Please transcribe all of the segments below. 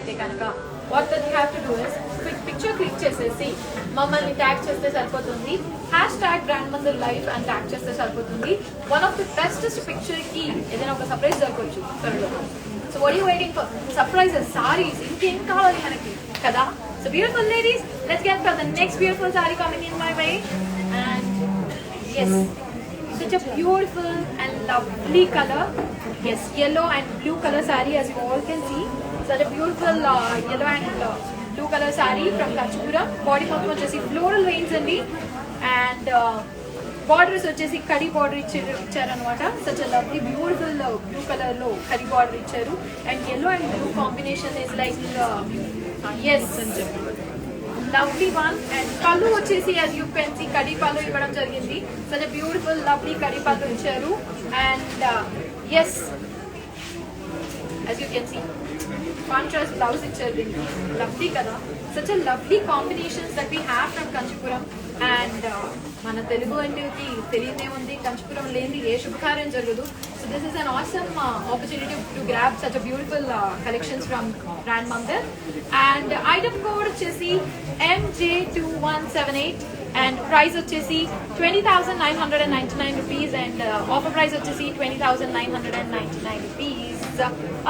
అయితే కనుక what that you have to do is quick picture click చేసేసి మమ్మల్ని ట్యాగ్ చేస్తే సరిపోతుంది. #brandmandir live and ట్యాగ్ చేస్తే సరిపోతుంది. one of the bestest picture కి ఏదైనా ఒక సర్ప్రైజ్ దొరకవచ్చు త్వరలో. So what are you waiting for? Surprises, sarees, ఇంకేం కావాలి మనకి కదా? So beautiful ladies, let's get for the next beautiful saree coming in my way. And yes, such a beautiful and lovely color. Yes, yellow and blue color saree, as you all can see. Such a beautiful yellow and blue color saree from Kanchipuram. Body మొత్తం వచ్చేసి floral veins అండి. And borders వచ్చేసి కడి border ఇచ్చారనమాట. Such a lovely beautiful blue color లో కడి border ఇచ్చారు. And yellow and blue combination is like yes, lovely one. And pallu వచ్చేసి as you can see kadhi pallu ఇవ్వడం జరిగింది. Such a beautiful lovely kadhi pallu ఇచ్చారు. And yes, as you can see contrast blouse ఇచ్చారు దీనికి. lovely కదా, such a lovely combinations that we have from Kanchipuram. And మన తెలుగు అంటే తెలియదే ఉంది, కంచిపురం లేని ఏ శుభకార్యం జరగదు. So this is an awesome opportunity to grab such a beautiful collections from Brand Mandir. And item code వచ్చేసి MJ2178 and price వచ్చేసి 20,999 rupees and offer price వచ్చేసి 20,999 rupees.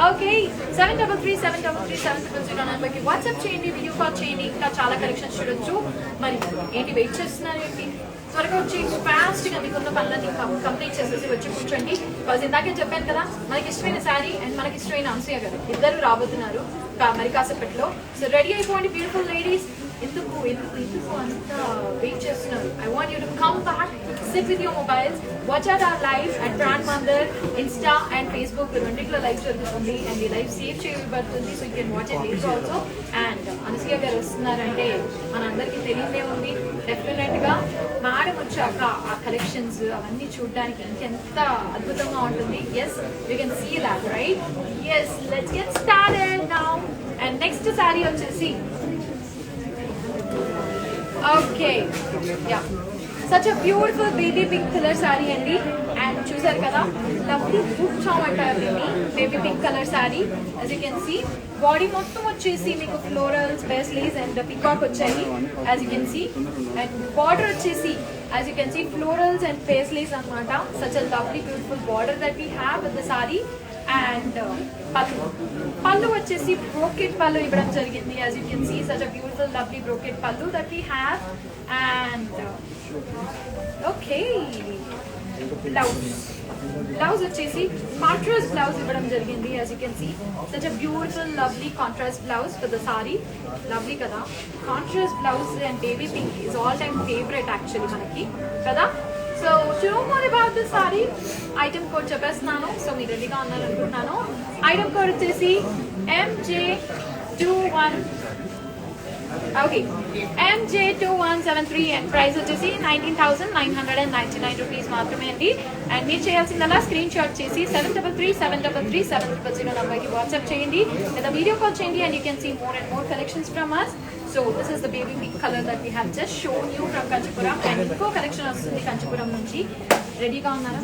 Okay, 73373370 నెంబర్కి వాట్సాప్ చేయండి, వీడియో కాల్ చేయండి. ఇంకా చాలా కలెక్షన్స్ చూడొచ్చు. మరి ఏంటి వెయిట్ చేస్తున్నారు ఏంటి? త్వరగా వచ్చి ఫాస్ట్గా మీకున్న పనులన్నీ కంప్లీట్ చేసేసి వచ్చి కూర్చోండి. బికాజ్ ఇందాకే చెప్పాను కదా, మనకి ఇష్టమైన శారీ అండ్ మనకి ఇష్టమైన అనసూయ గారు ఇద్దరు రాబోతున్నారు మరి కాసేపట్లో. సో రెడీ అయిపోండి బ్యూటిఫుల్ లేడీస్. ఎందుకు అంత వెయిట్ చేస్తున్నారు? I want you to come back, sit with your mobiles, watch out our live at Brand Mandir, Insta and Facebook. రెండిట్లో లైవ్ జరుగుతుంది అండ్ ఈ లైవ్ సేవ్ చేయబడుతుంది. So you can watch it later also. And Anasuya గారు వస్తున్నారంటే మనందరికీ తెలియదే ఉంది. Definite గా మేడం వచ్చాక ఆ కలెక్షన్స్ అవన్నీ చూడడానికి ఇంకెంత అద్భుతంగా ఉంటుంది. Yes, you can see that right. Yes, let's get started now. And next sari వచ్చేసి okay, yeah, such a beautiful baby pink color saree andi. And చూసారు కదా, lovely book charm అంటారు దీన్ని. baby pink color saree, as you can see body మొత్తం వచ్చేసి మీకు florals, paisleys and peacock వచ్చాయి, as you can see. and border వచ్చేసి as you can see florals and paisleys అన్నమాట. such a lovely beautiful border that we have with the saree. And pallu వచ్చేసి brocade pallu ఇవ్వడం జరిగింది, as you can see. such a beautiful lovely brocade pallu that we have. And okay, blouse వచ్చేసి contrast blouse ఇవ్వడం జరిగింది, as you can see. such a beautiful lovely contrast blouse for the saree. lovely కదా, contrast blouse and baby pink is all time favorite actually మనకి కదా. So to know more about this saree, item code చెప్పేస్తున్నాను. So మీరు రెడీగా ఉన్నారు అనుకుంటున్నాను. item code వచ్చేసి MJ2173 and price వచ్చేసి 19,999 rupees మాత్రమే అండి. అండ్ మీరు చేయాల్సిందల్లా స్క్రీన్ షాట్ చేసి 7337337000 నెంబర్కి వాట్సాప్ చేయండి లేదా వీడియో కాల్ చేయండి. and you can see more and more collections from us. So this is the baby pink color that we have just shown you from Kanchipuram. and ఇంకో collection వస్తుంది కంచిపురం నుంచి. రెడీగా ఉన్నారా?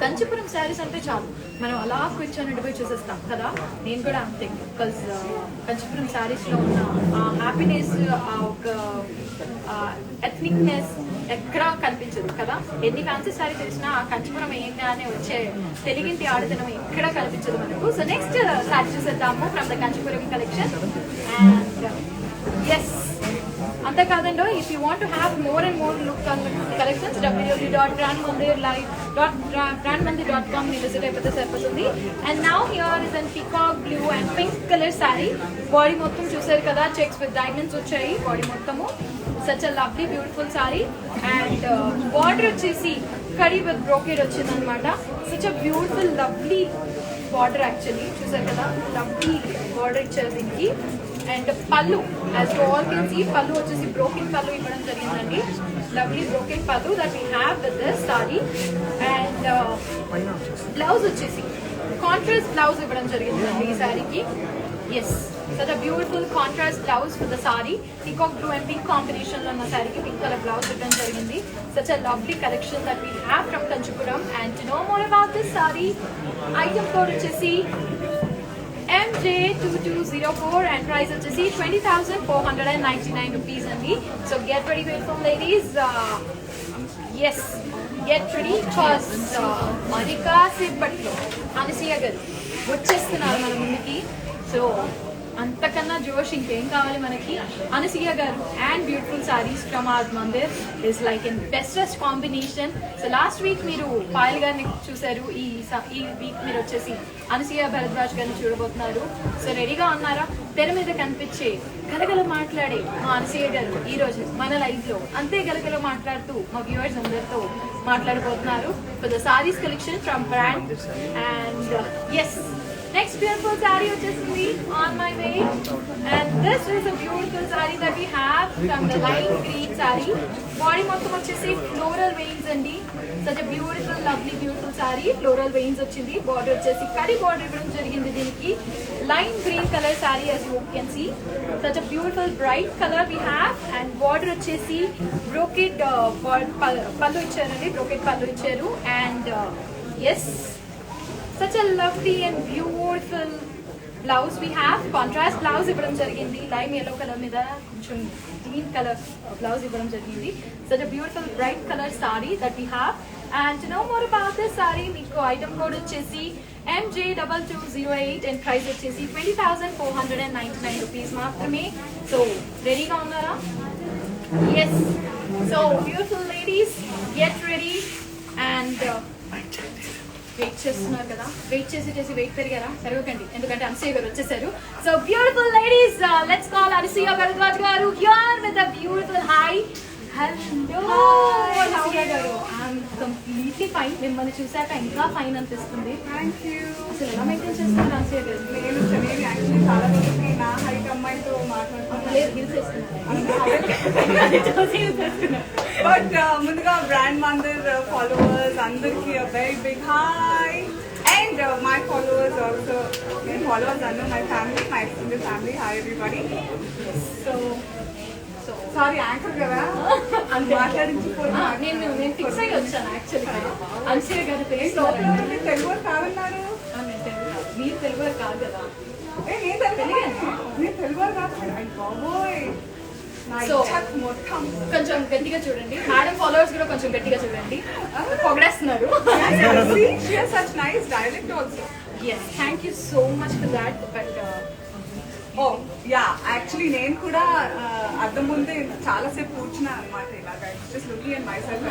కంచిపురం శారీస్ అంటే చాలు మనం అలా కూర్చొని ఉండిపోయి చూసేస్తాం కదా. నేను కూడా అంతే. బికాజ్ కంచిపురం శారీస్లో ఉన్న హ్యాపీనెస్, ఆ ఒక ఎథ్నిక్నెస్ ఎక్కడా కనిపించదు కదా. ఎన్ని ఫ్యాన్సీ శారీ తెచ్చినా ఆ కంచిపురం ఏంగానే వచ్చే తెలుగింటి ఆడతనం ఎక్కడా కనిపించదు మనకు. సో నెక్స్ట్ శారీ చూసేద్దాము from the Kanchipuram collection. And yes, అంతేకాదండి, if you want to have more and more look on collections www.brandmandir.com ని విజిట్ అయిపోతే సరిపోతుంది. And now here is an peacock blue and pink colour sari. Body మొత్తం చూసారు కదా, checks with diamonds వచ్చాయి body మొత్తము. Such a lovely beautiful sari. And border వచ్చేసి కడి విత్ బ్రోకేడ్ వచ్చింది అనమాట. Such a beautiful lovely border actually. చూసారు కదా, లవ్లీ బార్డర్ ఇచ్చారు దీనికి. అండ్ పళ్ళు, as you all can see, పళ్ళు వచ్చేసి బ్రోకెన్ పళ్ళు ఇవ్వడం జరిగిందండి. lovely brocade pallu that we have with this saree. And blouse వచ్చేసి కాంట్రాస్ట్ బ్లౌజ్ ఇవ్వడం జరిగిందండి ఈ సారీకి. yes, such a beautiful contrast blouse for the saree. Peacock blue and pink combination lo unna saree ki pink color blouse iవ్వడం జరిగింది. Such a lovely collection that we have from Kanchipuram. And to know more about this saree, item code వచ్చేసి MJ MJ2204 and price వచ్చేసి 20,499 rupees అండి. So get ready beautiful ladies. Yes, get ready because మరి కాసేపట్లో అనసూయ గారు వచ్చేస్తున్నారు మన ముందుకి. So అంతకన్నా జోష్ ఇంకేం కావాలి మనకి. అనసూయ గారు and beautiful saris from our Mandir is like in bestest combination. So last week మీరు పాయల్ గారిని చూసారు, ఈ వీక్ మీరు వచ్చేసి అనసూయ భరద్వాజ్ గారిని చూడబోతున్నారు. సో రెడీగా ఉన్నారా? తెర మీద కనిపించే గలగల మాట్లాడే మా అనసూయ గారు ఈ రోజు మన లైవ్ లో అంతే గలగల మాట్లాడుతూ మా వ్యూవర్స్ అందరితో మాట్లాడబోతున్నారు for the saris collection from brand. And yes, next beautiful saree వచ్చేసింది on my way, and this is a beautiful saree that we have from the lime green saree. Body మొత్తం వచ్చేసి floral veins అండి. such a beautiful lovely beautiful saree. floral veins వచ్చింది. border వచ్చేసి కడి border ఇవ్వడం జరిగింది దీనికి. lime green color saree as you can see. such a beautiful bright color we have, and border వచ్చేసి brocade పల్లు ఇచ్చారండి. brocade పల్లు ఇచ్చారు. and yes, such a lovely and beautiful blouse we have. contrast blouse ఇవ్వడం జరిగింది. lime yellow color మీద కొంచెం green color blouse ఇవ్వడం జరిగింది. such a beautiful bright color saree that we have. and to know more about this saree, మీకు item code వచ్చేసి MJ2208 and price వచ్చేసి 20,499 rupees మాత్రమే. so రెడీగా ఉన్నారా? yes, so beautiful ladies, get ready. and wait చేస్తున్నారు కదా, wait చేసి wait పెరిగారా? పెరగకండి, ఎందుకంటే అనసూయ గారు వచ్చేసారు. So beautiful ladies, let's call Anasuya Bharadwaj గారు here with a beautiful hi. Hello Anasuya గారు, ఐఎమ్ కంప్లీట్లీ ఫైన్. మిమ్మల్ని చూసాక ఇంకా ఫైన్ అనిపిస్తుంది. Thank you. అసలు ఎలా మెయింటైన్ చేస్తున్నారు అనసూయ గారు? నేను యాక్చువల్లీ చాలా రోజులకి నా హైట్ అమ్మాయితో మాట్లాడుతున్నాను. లేదు, హిల్స్ వేసుకున్నారు. బట్ ముందుగా బ్రాండ్ మందిర్ ఫాలోవర్స్ అందరికి very big hi. And my followers also, నేను ఫాలోవర్స్ అన్న my family, my extended family, hi everybody. So sorry anchor కదా మాట్లాడించిపోయినా. నేను ఫిక్స్ అయ్యి వచ్చాను యాక్చువల్గా అనసూయ గారి పేరు. తెలుగు కాదన్నారు. మీరు తెలుగు కాదు కదా? నేను తెలుగు కాదు బాబోయ్. సో కొంచెం గట్టిగా చూడండి మేడం, ఫాలోవర్స్ కూడా కొంచెం గట్టిగా చూడండి, పొగడేస్తున్నారు. such nice dialect also. yes, thank you so much for that. but oh yeah, actually నేను కూడా అద్దం ముందే చాలా సేపు కూర్చున్నా అనమాట. ఇలాగా just looking at my self,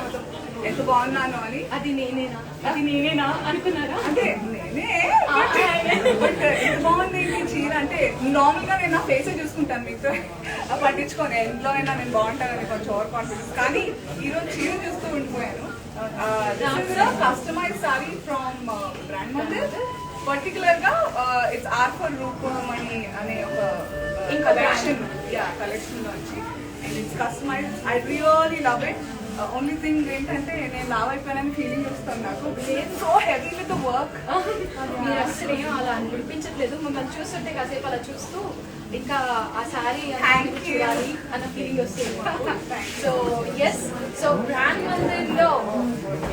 ఎంత బాగున్నాను అని. అది నేనేనా అనుకున్నారా? అంటే నేనే, బట్ ఎంత బాగుంది ఈ చీర అంటే. నార్మల్ గా నేను నా ఫేస్ చూసుకుంటాను, మీతో పట్టించుకోను. ఎంట్లో అయినా నేను బాగుంటానని కొంచెం ఓవర్ కాన్ఫిడెన్స్. కానీ ఈరోజు చీర చూస్తూ ఉండిపోయాను. Customise sari from brand Mandir. Particular గా ఇట్స్ ఆర్ ఫర్ రూపమణి అనే ఒక కలెక్షన్ నుంచి, and it's customise. I really love it. Only thing ఏంటంటే నేను లావ్ అయిపోయానని ఫీలింగ్ వస్తుంది నాకు. So heavy with the work. మీరు అసలు ఏం అలా అనిపించట్లేదు. మిమ్మల్ని చూస్తుంటే కాసేపు అలా చూస్తూ ఇంకా ఆ శారీ చూడాలి అన్న ఫీలింగ్ వస్తుంది. సో ఎస్, సో బ్రాండ్ మందిర్లో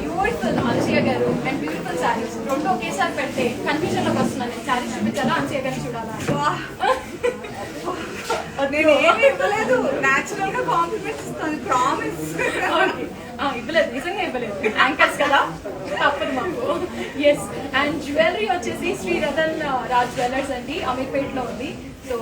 బ్యూటిఫుల్ అనసూయ గారు అండ్ బ్యూటిఫుల్ శారీస్ రెండు ఒకేసారి పెడితే కన్ఫ్యూజన్ లోకి వస్తున్నాను. నేను శారీ చూపించాలా, అనసూయ గారిని చూడాలా? నేను ఏమి ఇవ్వలేదు, న్యాచురల్ గా కాంప్లిమెంట్స్ ఇస్తాను, ప్రామిస్. ఇవ్వలేదు, నిజంగా ఇవ్వలేదు. యాంకర్స్ కదా, తప్పదు మాకు. ఎస్, అండ్ జ్యువెలరీ వచ్చేసి శ్రీ రతన్ రాజ్ జ్యువెలర్స్ అండి, అమీర్పేట్లో ఉంది. So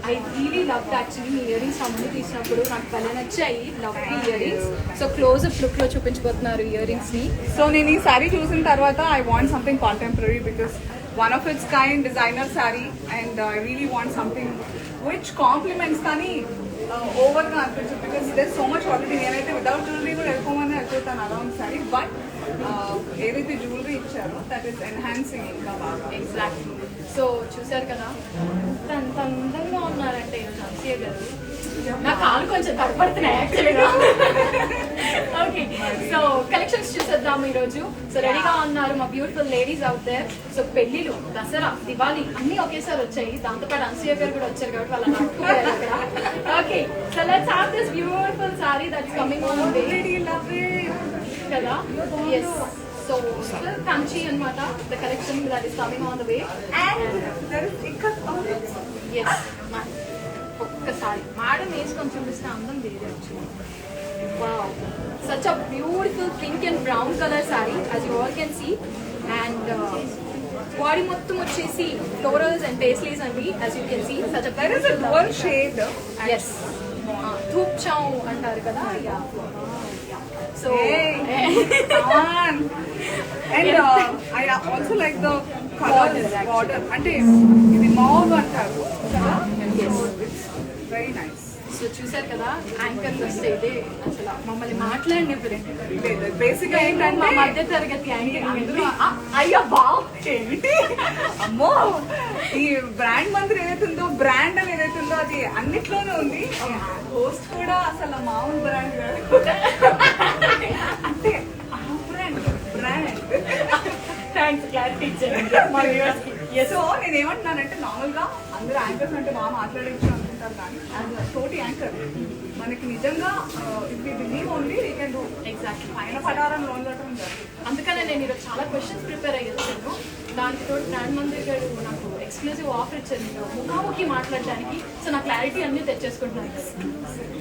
I really love actually మీ ఇయర్ రింగ్స్ అన్నీ తీసినప్పుడు నాకు భలే నచ్చాయి. Lovely earrings. So close up look లో చూపించబోతున్నారు ఇయర్ రింగ్స్ ని. సో నేను ఈ సారీ చూసిన తర్వాత I want something contemporary because one of its kind designer sari, and I really want something which compliments కానీ ఓవర్ గా అనిపించదు. Because there so much already. నేనైతే వితౌట్ జ్యువెలరీ కూడా వెళ్ళిపోమని వెళ్ళిపోతాను అరౌండ్ సారీ, బట్ ఏదైతే జ్యువెలరీ ఇచ్చారో దట్ ఈస్ ఎన్హాన్సింగ్ ఇంకా బాగా. ఎగ్జాక్ట్లీ. సో చూసారు కదా ఎంత అందంగా ఉన్నారంటే అనసూయ గారు. నా కాలు కొంచెం తడపడుతున్నాయి యాక్చువల్గా. ఓకే, సో కలెక్షన్స్ చూసేద్దాము ఈరోజు. సో రెడీగా ఉన్నారు మా beautiful ladies out there. So పెళ్లిలు, దసరా, దివాళీ అన్ని ఒకేసారి వచ్చాయి. దాంతోపాటు అనసూయ గారు కూడా వచ్చారు కాబట్టి వాళ్ళని అడుగుతున్నారు అక్కడ. Okay, so let's have this beautiful sari that's coming on way కదా. ఎస్, సో కంచి అన్నమాట the collection that is coming on the way. And there is ikat on it. Yes ఒక్కసారి మేడం వేసుకొని చూపిస్తే అందం వేరే వచ్చింది. Wow, such a beautiful pink and brown colour sari as you all can see. And body మొత్తం వచ్చేసి florals and paisleys అండి as you can see. Such a There is a dual shade. Yes ధూప్ చౌ అంటారు కదా. So Come on. And I also like the Border, color border. అంటే ఇది mauve అంటారు కదా. Yes. So it's very nice. So చూసారు కదా యాంకర్లు వస్తే ఇదే అసలు మమ్మల్ని మాట్లాడినప్పుడు బేసిక్ గా మా ఏంటంటే మధ్య తరగతి యాంకర్ అందులో అయ్యో బావ్ ఏమిటి అమ్మో ఈ బ్రాండ్ మంత్రి ఏదైతుందో బ్రాండ్ అని ఏదైతుందో అది అన్నిట్లోనే ఉంది. హోస్ట్ కూడా అసలు మామూలు బ్రాండ్ కాదు అంటే బ్రాండ్ బ్రాండ్. థ్యాంక్స్ క్లారిటీ ఇచ్చారు మా వ్యూవర్స్కి. సో నేను ఏమంటున్నానంటే నార్మల్ గా అందరూ యాంకర్స్ అంటే బాగా మాట్లాడచ్చు అనుకుంటారు కానీ అది తోటి యాంకర్ మనకి నిజంగా if you believe only we can do. Exactly. పైన పడారం లోన్ కట్టడం జరుగుతుంది. అందుకనే నేను ఈరోజు చాలా క్వశ్చన్స్ ప్రిపేర్ అయ్యి వచ్చాను. దానికి తోడు బ్రాండ్ మందిర్ గారు నాకు ఎక్స్క్లూజివ్ ఆఫర్ ఇచ్చారు మీరు ముఖాముఖి మాట్లాడడానికి. సో నా క్లారిటీ అన్ని తెచ్చేసుకుంటున్నాను.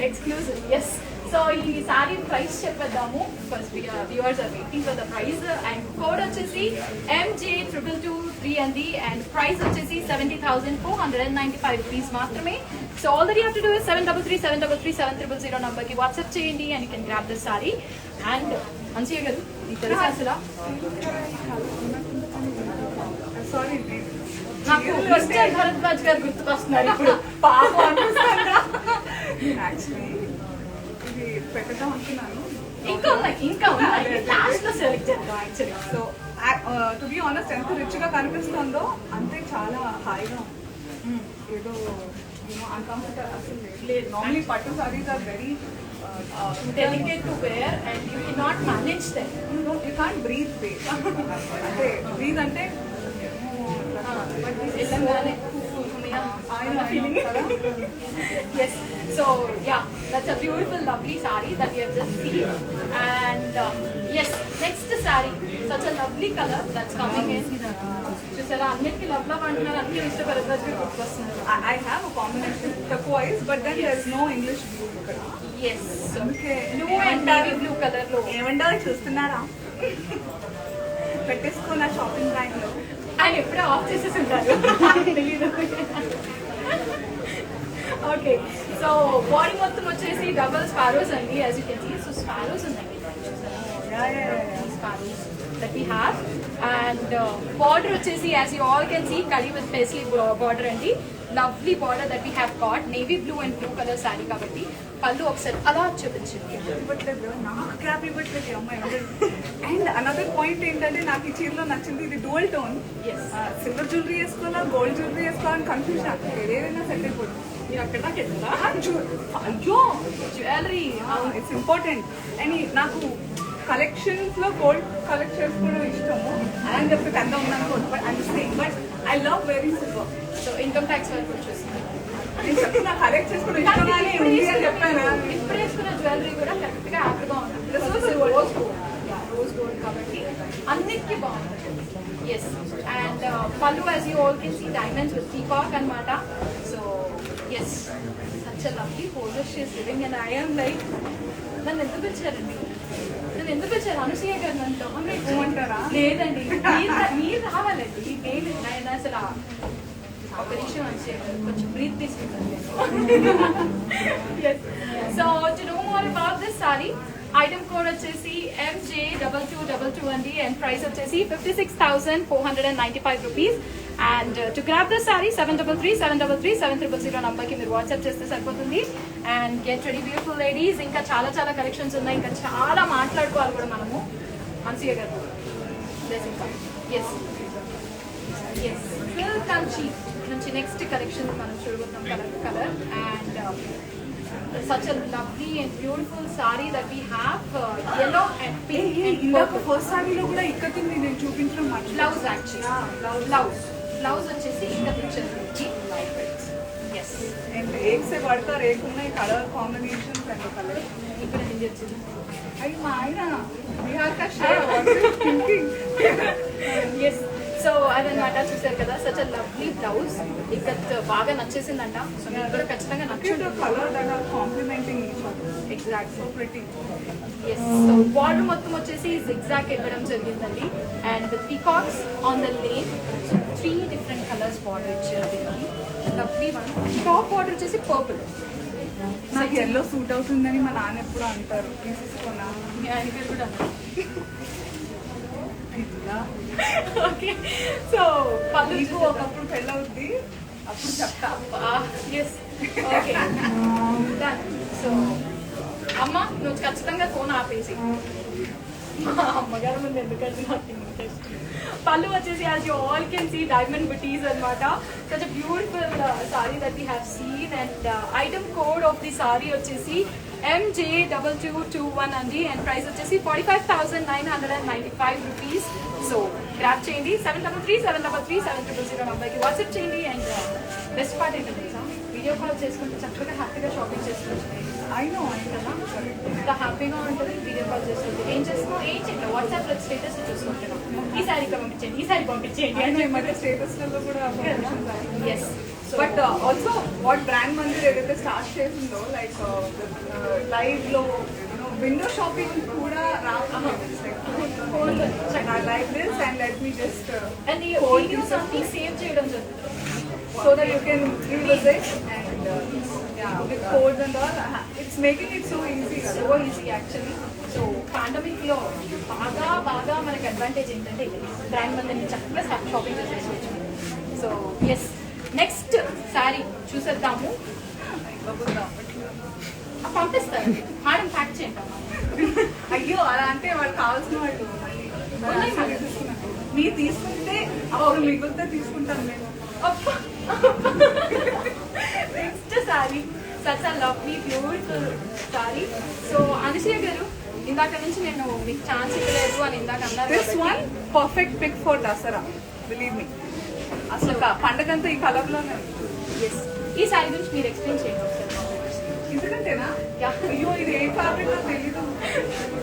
ఎక్స్క్లూజివ్. ఎస్. సో ఈ సారీ ప్రైస్ చెప్పేద్దాము. First viewers are waiting for the price. And code వచ్చేసి MJ222 అండి. అండ్ ప్రైస్ వచ్చేసి 70,495 రూపీస్ మాత్రమే. So all that you have to do is 7337337000 నంబర్కి వాట్సాప్ చేయండి and you can grab this sari. And మంచిగా కదా నీకు తెలుసా అసలు సారీ నాకు మిస్టర్ భరద్వాజ్ గారు గుర్తుకొస్తున్నారు ఇప్పుడు. పాపం అనిపిస్తుందా? యాక్చువల్లీ ఇది పెట్టడం అనుకున్నాను. ఇంకా ఉన్నాయి లాస్ట్ లో సెలెక్ట్ చేద్దాం actually. So to be honest ఎంత రిచ్ గా కనిపిస్తుందో అంతే చాలా హాయిగా ఏదో అన్కంఫర్టబుల్ అసలు లేదు. Normally pattu sarees are very delicate to wear and you can not manage them. You can't breathe అంటే బ్రీత్ అంటే Yes. So yeah, that's a beautiful, lovely saree that we have just seen. And yes, next saree, such a lovely color that's coming in. చూసారా అన్నిటికీ love love అంటున్నారు. అన్ని ఇష్టపడతారు గుర్తుకొస్తున్నారు. I have a combination turquoise, but then there's no English blue ఇక్కడ. Yes. అందుకే Blue and navy blue color లో. ఏమంటారో చూస్తున్నారా? పెట్టేసుకున్న షాపింగ్ బ్యాగ్ లో ఆయన ఎప్పుడో ఆఫ్ చేసేసి ఉంటారు. తెలీదు. ఓకే. సో బాడీ మొత్తం వచ్చేసి డబుల్ స్పారోస్ అండి as you can see. So sparrows ఉన్నాయి sparrows that we have. And border వచ్చేసి as you all can see కడి విత్ పేస్లీ బార్డర్ అండి. Lovely border that we have got navy blue and blue colour sari కాబట్టి పళ్ళు ఒకసారి అలా చూపించండి. ఇవ్వట్లేదు నాకు క్యాప్ ఇవ్వట్లేదు ఈ అమ్మాయి. అండ్ అనదర్ పాయింట్ ఏంటంటే నాకు ఈ చీరలో నచ్చింది ఇది dual tone. Yes. Silver jewellery వేసుకోవాలా గోల్డ్ జ్యువెలరీ వేసుకోవాలని కన్ఫ్యూజన్. ఏదైనా సెట్ అయిపోతుంది. మీరు అక్కడ దాకా వెళ్తారా? అయ్యో జ్యువెలరీ ఇట్స్ ఇంపార్టెంట్. అండ్ నాకు కలెక్షన్స్ లో గోల్డ్ కలెక్ట్ చేసుకోవడం ఇష్టము అని చెప్పి పెద్ద ఉందనుకోండి. But I'm saying but I love very silver. So income tax వరకు వచ్చేస్తుంది. నేను చెప్తున్నా కలెక్ట్ చేసుకోవడం ఇష్టం కానీ ఉంది అని చెప్పాను. ఇప్పుడు వేసుకున్న జ్యువెలరీ కూడా కరెక్ట్ గా యాప్గా ఉంటుంది. రోజ్ గోల్డ్ కాబట్టి అన్నిటికీ బాగుంటుంది. ఎస్. అండ్ పళ్ళు as you all can see diamonds with peacock అనమాట. So yes such a lovely poser she is living and I am like నన్ను ఎందుకు పిలిచారండి? నన్ను ఎందుకు పిలిచారు? అనసూయ గారు నన్ను ఏమంటారా? లేదండి మీరు రావాలండి. నేను అసలు ఒక విషయం వచ్చేది కొంచెం బ్రీత్ తీసుకుంటాను. So to know more about this sorry item code వచ్చేసి MJ2222 అండి. అండ్ ప్రైస్ వచ్చేసి 56,495 rupees. And to grab this sorry 7337337000 నంబర్కి మీరు వాట్సాప్ చేస్తే సరిపోతుంది. And get ready beautiful ladies. ఇంకా చాలా చాలా కలెక్షన్స్ ఉన్నాయి. ఇంకా చాలా మాట్లాడుకోవాలి కూడా మనము. అన్సూయ గారు ఇంకా ఎస్ ఎస్ ఫుల్ కంచి నుంచి నెక్స్ట్ కలెక్షన్ మనం చూడబోతున్నాం. Colour and such a lovely and beautiful saree that we have yellow and pink and ఇందాక ఫస్ట్ సారీలో కూడా ఇక్కతుంది నేను చూపించడం మర్చిపోయాను. blouse actually blouse వచ్చేసి ఇంకా పిక్చర్ ఎస్. అండ్ ఏ उससे बढ़कर एक ఉన్నాయి కలర్ కాంబినేషన్స్ అండ్ కలర్ ఇప్పుడు హిందీ వచ్చింది. అయ్యి మా ఆయన బిహార్ కా షేర్ థింకింగ్ ఎస్ సో అదనమాట చూసారు కదా such a lovely blouse ikat బాగా నచ్చేసిందంట. సో మీకు కూడా ఖచ్చితంగా నచ్చుంటుంది. Colour that are complementing each other exact so pretty. Yes so border మొత్తం వచ్చేసి జిగ్జాగ్ ఇవ్వడం జరిగిందండి and with peacocks on the lane. So 3 different colours border ఇచ్చారు దీనికి. Lovely one. టాప్ బార్డర్ వచ్చేసి పర్పుల్. నాకు ఎల్లో సూట్ అవుతుందని మా నాన్న ఎప్పుడు అంటారు తీసుకోనా మీ ఆయన పేరు కూడా ఓకే. సో పళ్ళు నీకు ఒకప్పుడు పెళ్ళవుద్ది అప్పుడు చెప్తా. Yes okay done. సో అమ్మ నువ్వు ఖచ్చితంగా ఫోన్ ఆపేసి మా అమ్మగారు ముందు ఎందుకంటే నాకు ఇంట్రెస్ట్. పళ్ళు వచ్చేసి as you all can see diamond butis అనమాట. Such a beautiful saree that we have seen and item code of the saree వచ్చేసి MJ2221 అండి అండ్ ప్రైస్ వచ్చేసి 45,995 రూపీస్. సో గ్రాప్ చేయండి 7337337000 నంబర్కి వాట్సాప్ చేయండి. అండ్ బెస్ట్ పార్ట్ ఏంటంటే తెలుసా వీడియో కాల్ చేసుకుంటే చక్కగా హ్యాపీగా షాపింగ్ చేసుకోవచ్చు. అయినో కదా ఇంత హ్యాపీగా ఉంటుంది వీడియో కాల్ చేసుకుంటే. ఏం చేస్తున్నావు ఏం చేయట్లేదు వాట్సాప్లో స్టేటస్ చూసుకుంటున్నాం. ఈ సారీ పంపించండి ఈ సారీ పంపించేయండి అని మధ్య స్టేటస్లలో కూడా yes. But also what brand Mandir ఏదైతే స్టార్ట్ చేసిందో లైక్ లైవ్ లో విండో షాపింగ్ కూడా like this and let me just and ఈ వీడియోస్ అన్ని సేవ్ చేయడం జరుగుతుంది. so that you can revisit and yeah with codes and all it's making it so easy. So easy actually. So pandemic లో బాగా బాగా మనకి advantage ఏంటంటే brand మందిని చక్కగా షాపింగ్ చేసేసుకోవచ్చు. సో ఎస్ నెక్స్ట్ శారీ చూసేద్దాము. పంపిస్తారు మేడం ప్యాక్ చేయండి. అయ్యో అలా అంటే వాళ్ళు కావాల్సిన వాళ్ళు ఉన్నాయి. మీరు తీసుకుంటే అప్పుడు మిగిలితే తీసుకుంటాను నేను. Next sorry such a lovely beautiful sari. So Anasuya గారు ఇందాక నుంచి నేను మీకు ఛాన్స్ ఇవ్వలేదు అని ఇందాక అన్నారు. This one perfect pick for Dasara believe me. అసలు పండగంతా ఈ కలర్ లోనే. ఎస్ ఈ సారీ గురించి మీరు ఎక్స్ప్లెయిన్ చేయండి ఒకసారి. ఎందుకంటేనా అయ్యో ఇది ఏ ఫ్యాబ్రిక్ నాకు తెలీదు.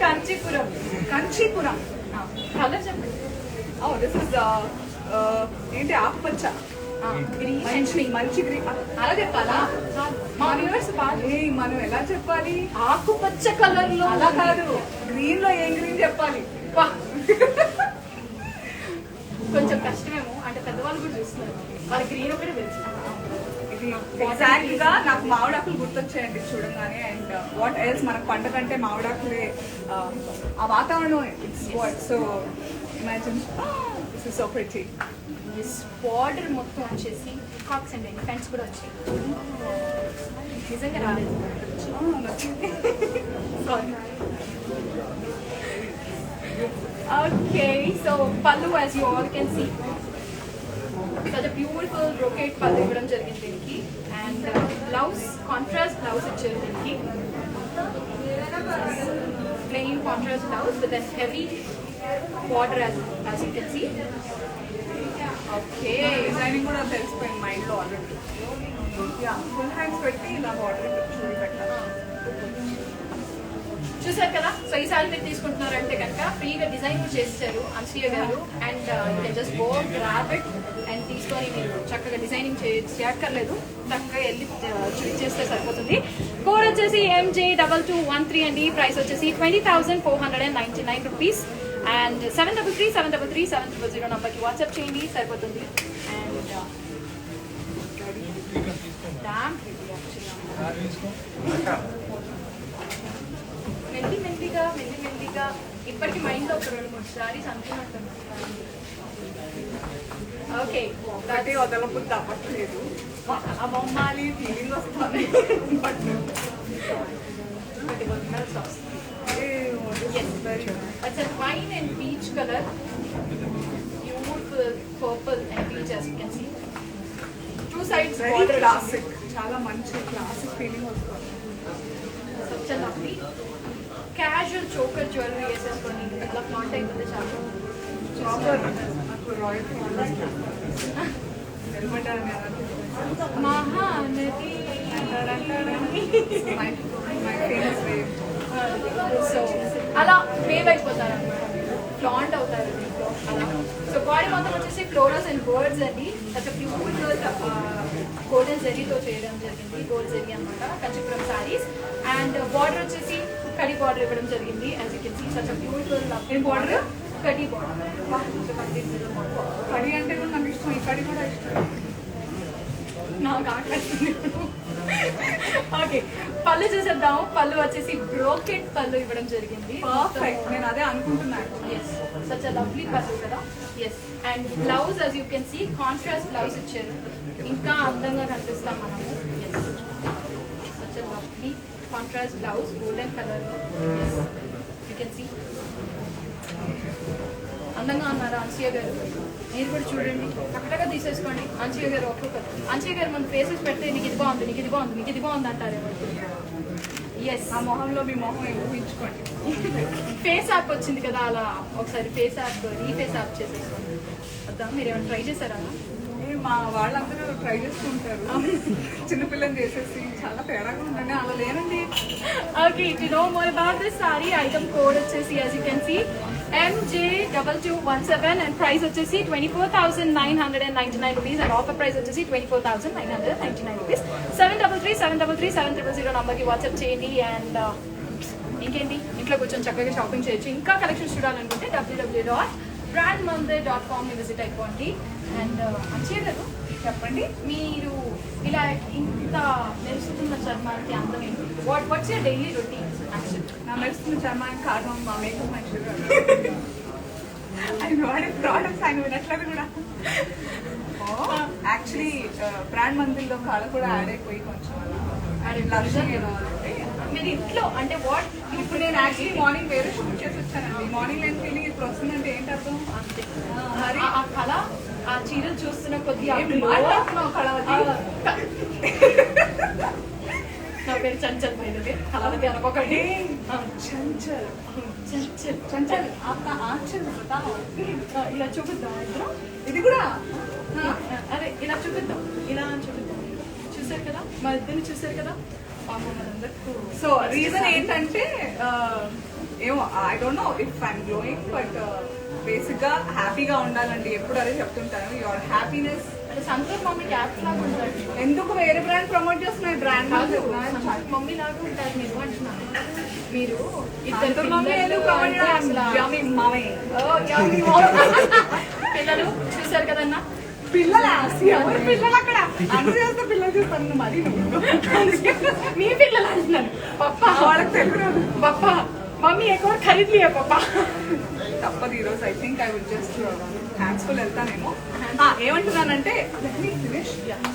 కంచీపురం. కంచీపురం కలర్ చెప్పండి. ఓ దిస్ ఇస్ ఏంటి ఆకుపచ్చ గ్రీన్ మంచి మంచి గ్రీన్. అలా చెప్పాలా మా వ్యూవర్స్ బాగా ఏ మనం ఎలా చెప్పాలి ఆకుపచ్చ కలర్ లో అలా కాదు గ్రీన్ లో ఏం గ్రీన్ చెప్పాలి. కొంచెం కష్టమేమో అంటే పెద్దవాళ్ళు కూడా చూస్తున్నారు వాళ్ళ గ్రీన్ ఒకటి తెలుసు. ఇది ఎగ్జాక్ట్ గా నాకు మామిడాకులు గుర్తొచ్చాయండి చూడంగానే. అండ్ వాట్ ఎల్స్ మనకు పంట కంటే మామిడాకులే ఆ వాతావరణం it's what. So imagine this is so pretty. Border మొత్తం వచ్చేసి కాక్స్ అండ్ ఎలిఫెంట్స్ కూడా వచ్చాయి. నిజంగా రాలేదు. Sorry. Okay so pallu as you all can see such a beautiful brocade pallu ఇవ్వడం జరిగింది దీనికి. అండ్ బ్లౌజ్ కాంట్రాస్ట్ బ్లౌజ్ ఇచ్చారు దీనికి. Plain contrast blouse with a heavy border as you can see. Okay designing కూడా తెలిసిపోయింది మైండ్ లో ఆల్రెడీ. యా ఫుల్ హ్యాండ్స్ పెట్టి ఇలా బార్డర్ చూడి పెట్టాలి. చూసారు కదా. సో ఈ సారీ మీరు తీసుకుంటున్నారంటే కనుక ఫ్రీగా డిజైన్ కూడా చేస్తారు అన్సూయ గారు. And you can just go grab it and తీసుకొని మీరు చక్కగా డిజైనింగ్ చేయక్కర్లేదు. చక్కగా వెళ్ళి చేస్తే సరిపోతుంది. కోడ్ వచ్చేసి MJ2213 అండి. ప్రైస్ వచ్చేసి 20,499 రూపీస్. అండ్ 7337337000 నంబర్కి వాట్సాప్ చేయండి సరిపోతుంది. అండ్ డామ్ మెల్లిగా ఇప్పటికి మైండ్లో ఒక 2-3 సారీస్ అనుకున్నట్టు. ఓకే ఒకటి వదలబుద్ధి అవ్వట్లేదు. అమ్మమ్మాలి ఫీలింగ్ వస్తుంది. But it's a wine and peach color, beautiful purple and peach as you can see. Two sides very border classic. చాలా మంచి క్లాసిక్ ఫీలింగ్ వస్తుంది. such a lovely casual choker jewelry వేసేసుకొని ఇట్లా ఫ్లాంట్ అయిపోతే చాలా ప్రాపర్ నాకు royal నిలబడ్డారని Mahanadi my famous wave. So అలా వేవ్ అయిపోతారు అనమాట, ఫ్లాంట్ అవుతారు దీంట్లో అలా. సో బాడీ మొత్తం వచ్చేసి ఫ్లోరస్ అండ్ బర్డ్స్ అండి, అట్లా బ్యూటిఫుల్ గోల్డెన్ జెరీతో చేయడం జరిగింది, గోల్డ్ జెరీ అనమాట, కంచిపురం సారీస్. అండ్ బార్డర్ వచ్చేసి కడి బార్డర్ ఇవ్వడం జరిగింది. As you can see such beautiful ఏం బార్డర్? కడి బార్డర్. కడి అంటే కూడా నాకు ఇష్టం, ఈ కడి కూడా ఇష్టం. నాకు ఆకలిస్తుంది. ఓకే, పళ్ళు చూసేద్దాం. పళ్ళు వచ్చేసి బ్రోకెట్ పళ్ళు ఇవ్వడం జరిగింది. పర్ఫెక్ట్, నేను అదే అనుకుంటున్నాను. Yes, such a lovely pallu కదా. Yes, and blouse as you can see contrast blouse ఇచ్చారు, ఇంకా అందంగా కనిపిస్తాం మనము. Yes, such a lovely contrast blouse golden colour. Yes, you can see అందంగా ఉన్నారా అన్సియ గారు? మీరు కూడా చూడండి, కరెక్ట్గా తీసేసుకోండి. అన్సియ గారు ఒక్కొక్కరు, అన్సియ గారు మన ఫేసెస్ పెడితే నీకు ఇది బాగుంది, నీకు ఇది బాగుంది, నీకు ఇది బాగుంది అంటారు. ఎస్, ఆ మొహంలో మీ మొహం ఊహించుకోండి. ఫేస్ యాప్ వచ్చింది కదా, అలా ఒకసారి ఫేస్ యాప్ రీఫేస్ యాప్ చేసేసుకోండి. వద్దా, మీరు ఏమైనా ట్రై చేశారా? మా వాళ్ళందరూ ట్రై చేస్తుంటారు, చిన్నపిల్లని చేసేసి చాలా తేడాగా ఉందండి. అలా లేనండి. Okay, to know more about this sorry, item code వచ్చేసి as you can see MJ2217 and price వచ్చేసి 24,999 రూపీస్ అండ్ ఆఫర్ ప్రైస్ వచ్చేసి 24,999 రూపీస్. 7337337000 నంబర్కి వాట్సాప్ చేయండి. అండ్ ఇంకేంటి, ఇంట్లో కూర్చొని చక్కగా షాపింగ్ చేయొచ్చు. ఇంకా కలెక్షన్స్ చూడాలనుకుంటే www.brandmandir.com ని విజిట్ అయిపోండి. అండ్ అక్షయ్ గారు చెప్పండి. మీరు ఇలా ఇంత మెరుస్తున్న చర్మానికి అందం ఏంటి? What's your daily routine? నా మెరుస్తున్న చర్మానికి కారణం మా మేకప్ మనుషులు. ఆయన వాడే ప్రోడక్ట్స్ ఆయన వినట్లేదు కూడా. యాక్చువల్లీ బ్రాండ్ మందిర్లో కాడ కూడా యాడ్ అయిపోయి కొంచెం మీరు ఇంట్లో అంటే వాట్ ఇప్పుడు నేను యాక్చువల్లీ మార్నింగ్ వేరే షూట్ చేసి వచ్చానండి. మార్నింగ్ నేను ఫీలింగ్ ఇప్పుడు వస్తుందంటే ఏంటి అర్థం? అంతే, ఆ కళ, ఆ చీరలు చూస్తున్న కొద్ది మాట్లాడుతున్నావు కళవతి. నా పేరు చంచల్ పోయినది, కళవతి అనుకోకండి. చంచల్ చంచల్ చంచల్ आपका आंचल बताओ. ఇలా చూపిద్దాం ఇద్దరు, ఇది కూడా అదే ఇలా చూపిద్దాం, ఇలా చూపిద్దాం. చూసారు కదా, మా ఇద్దరిని చూసారు కదా. సో రీజన్ ఏంటంటే ఏమో I don't know if I'm glowing, but basic గా హ్యాపీగా ఉండాలండి. ఎప్పుడు అదే చెప్తుంటాను, యువర్ హ్యాపీనెస్. అంటే సంతూర్ మమ్మీ యాప్ లాగా ఉంటుంది. ఎందుకు వేరే బ్రాండ్ ప్రమోట్ చేస్తున్నాయి? బ్రాండ్ మమ్మీ లాగా ఉంటుంది. మీరు అంటున్నాను, మీరు సంతూర్ మమ్మీ ఎందుకు ప్రమోట్ చేస్తున్నారు? పిల్లలు చూసారు కదన్నా, పిల్లలు పిల్లలు అక్కడ అందరూ చేస్తే పిల్లలు చూస్తాను. మరి మీ పిల్లలు అంటున్నాను. పప్ప వాళ్ళకి తెలుగు పప్ప మమ్మీ ఎక్కువ ఖరీదు పప్ప. తప్పదు ఈరోజు. I think I will just hands full వెళ్తానేమో. ఏమంటున్నానంటే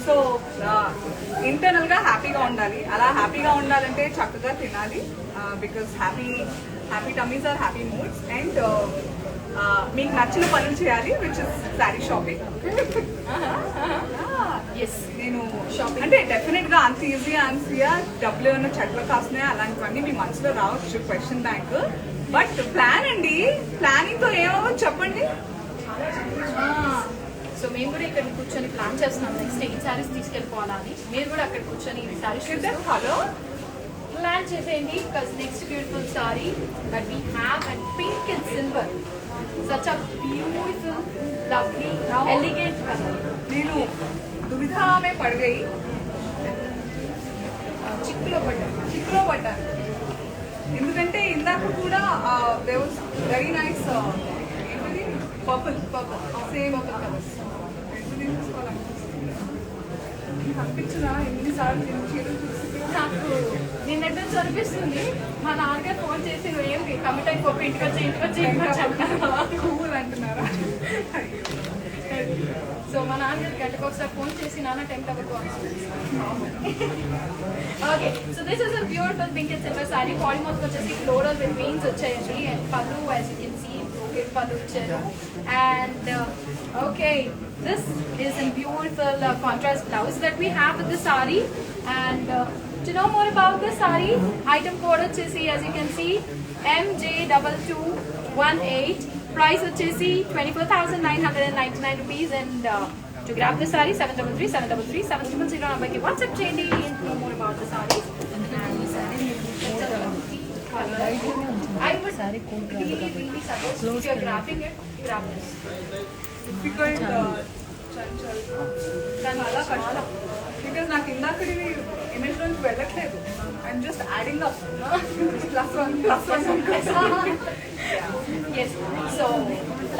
సో ఇంటర్నల్ గా హ్యాపీగా ఉండాలి. అలా హ్యాపీగా ఉండాలంటే చక్కగా తినాలి. Because happy tummies are happy moods. And మీకు నచ్చిన పనులు చేయాలి, which is sari shopping. Yes, నేను షాపింగ్ అంటే డెఫినెట్ గా అంత ఈజీగా అన్సియా డబ్బులు ఏమన్నా చెట్లు కాస్తున్నాయా అలాంటివన్నీ మీ మనసులో రావచ్చు, క్వశ్చన్ బ్యాంక్. బట్ ప్లాన్ అండి, ప్లానింగ్ తో ఏమో చెప్పండి. సో మేము కూడా ఇక్కడ కూర్చొని ప్లాన్ చేస్తున్నాం నెక్స్ట్ ఈ శారీస్ తీసుకెళ్ళిపోవాలా అని. మీరు కూడా అక్కడ కూర్చొని ఈ శారీస్ హలో ప్లాన్ చేసేయండి. Because next beautiful saree that we have and pink and silver, such a beautiful lovely elegant colour. నేను దువిధామే పడగయి చిక్కులో పడ్డాను. ఎందుకంటే ఇందాక కూడా there was very nice ఏంటది పర్పుల్ సేమ్ కలర్స్. కనిపించదా ఎన్నిసార్లు నేను చీరలు చూసి? నాకు నిన్నటి నుంచి అనిపిస్తుంది మా నాన్నగారు ఫోన్ చేసి నువ్వు ఏం కమిట్ అయిపోయి ఇంటికి వచ్చి అంటారు. కూల్ అంటున్నారా? సో మా నాన్నగారు గంటకు ఒకసారి ఫోన్ చేసి నాన్న టెంప్ట్ అవ్వకు. Okay, so this is a beautiful pink and silver saree. Body మొత్తం వచ్చేసి ఫ్లోరల్ విత్ వెయిన్స్ వచ్చాయండి. అండ్ పళ్ళు as you can see brocade pallu వచ్చారు. And okay, this is a beautiful contrast blouse that we have with the saree. And to know more about this saree, item code వచ్చేసి as you can see MJ2218. Price వచ్చేసి 24,999 rupees. And to grab this saree 733 733 700 number కి WhatsApp చేయండి. And know more about this the sarees. I would really suggest if you're grabbing it, grab this. Difficult Chanchal చాలా కష్టం because నాకు ఇందాకడి image నుంచి వెళ్ళట్లేదు I'm just adding up +1 Yes. So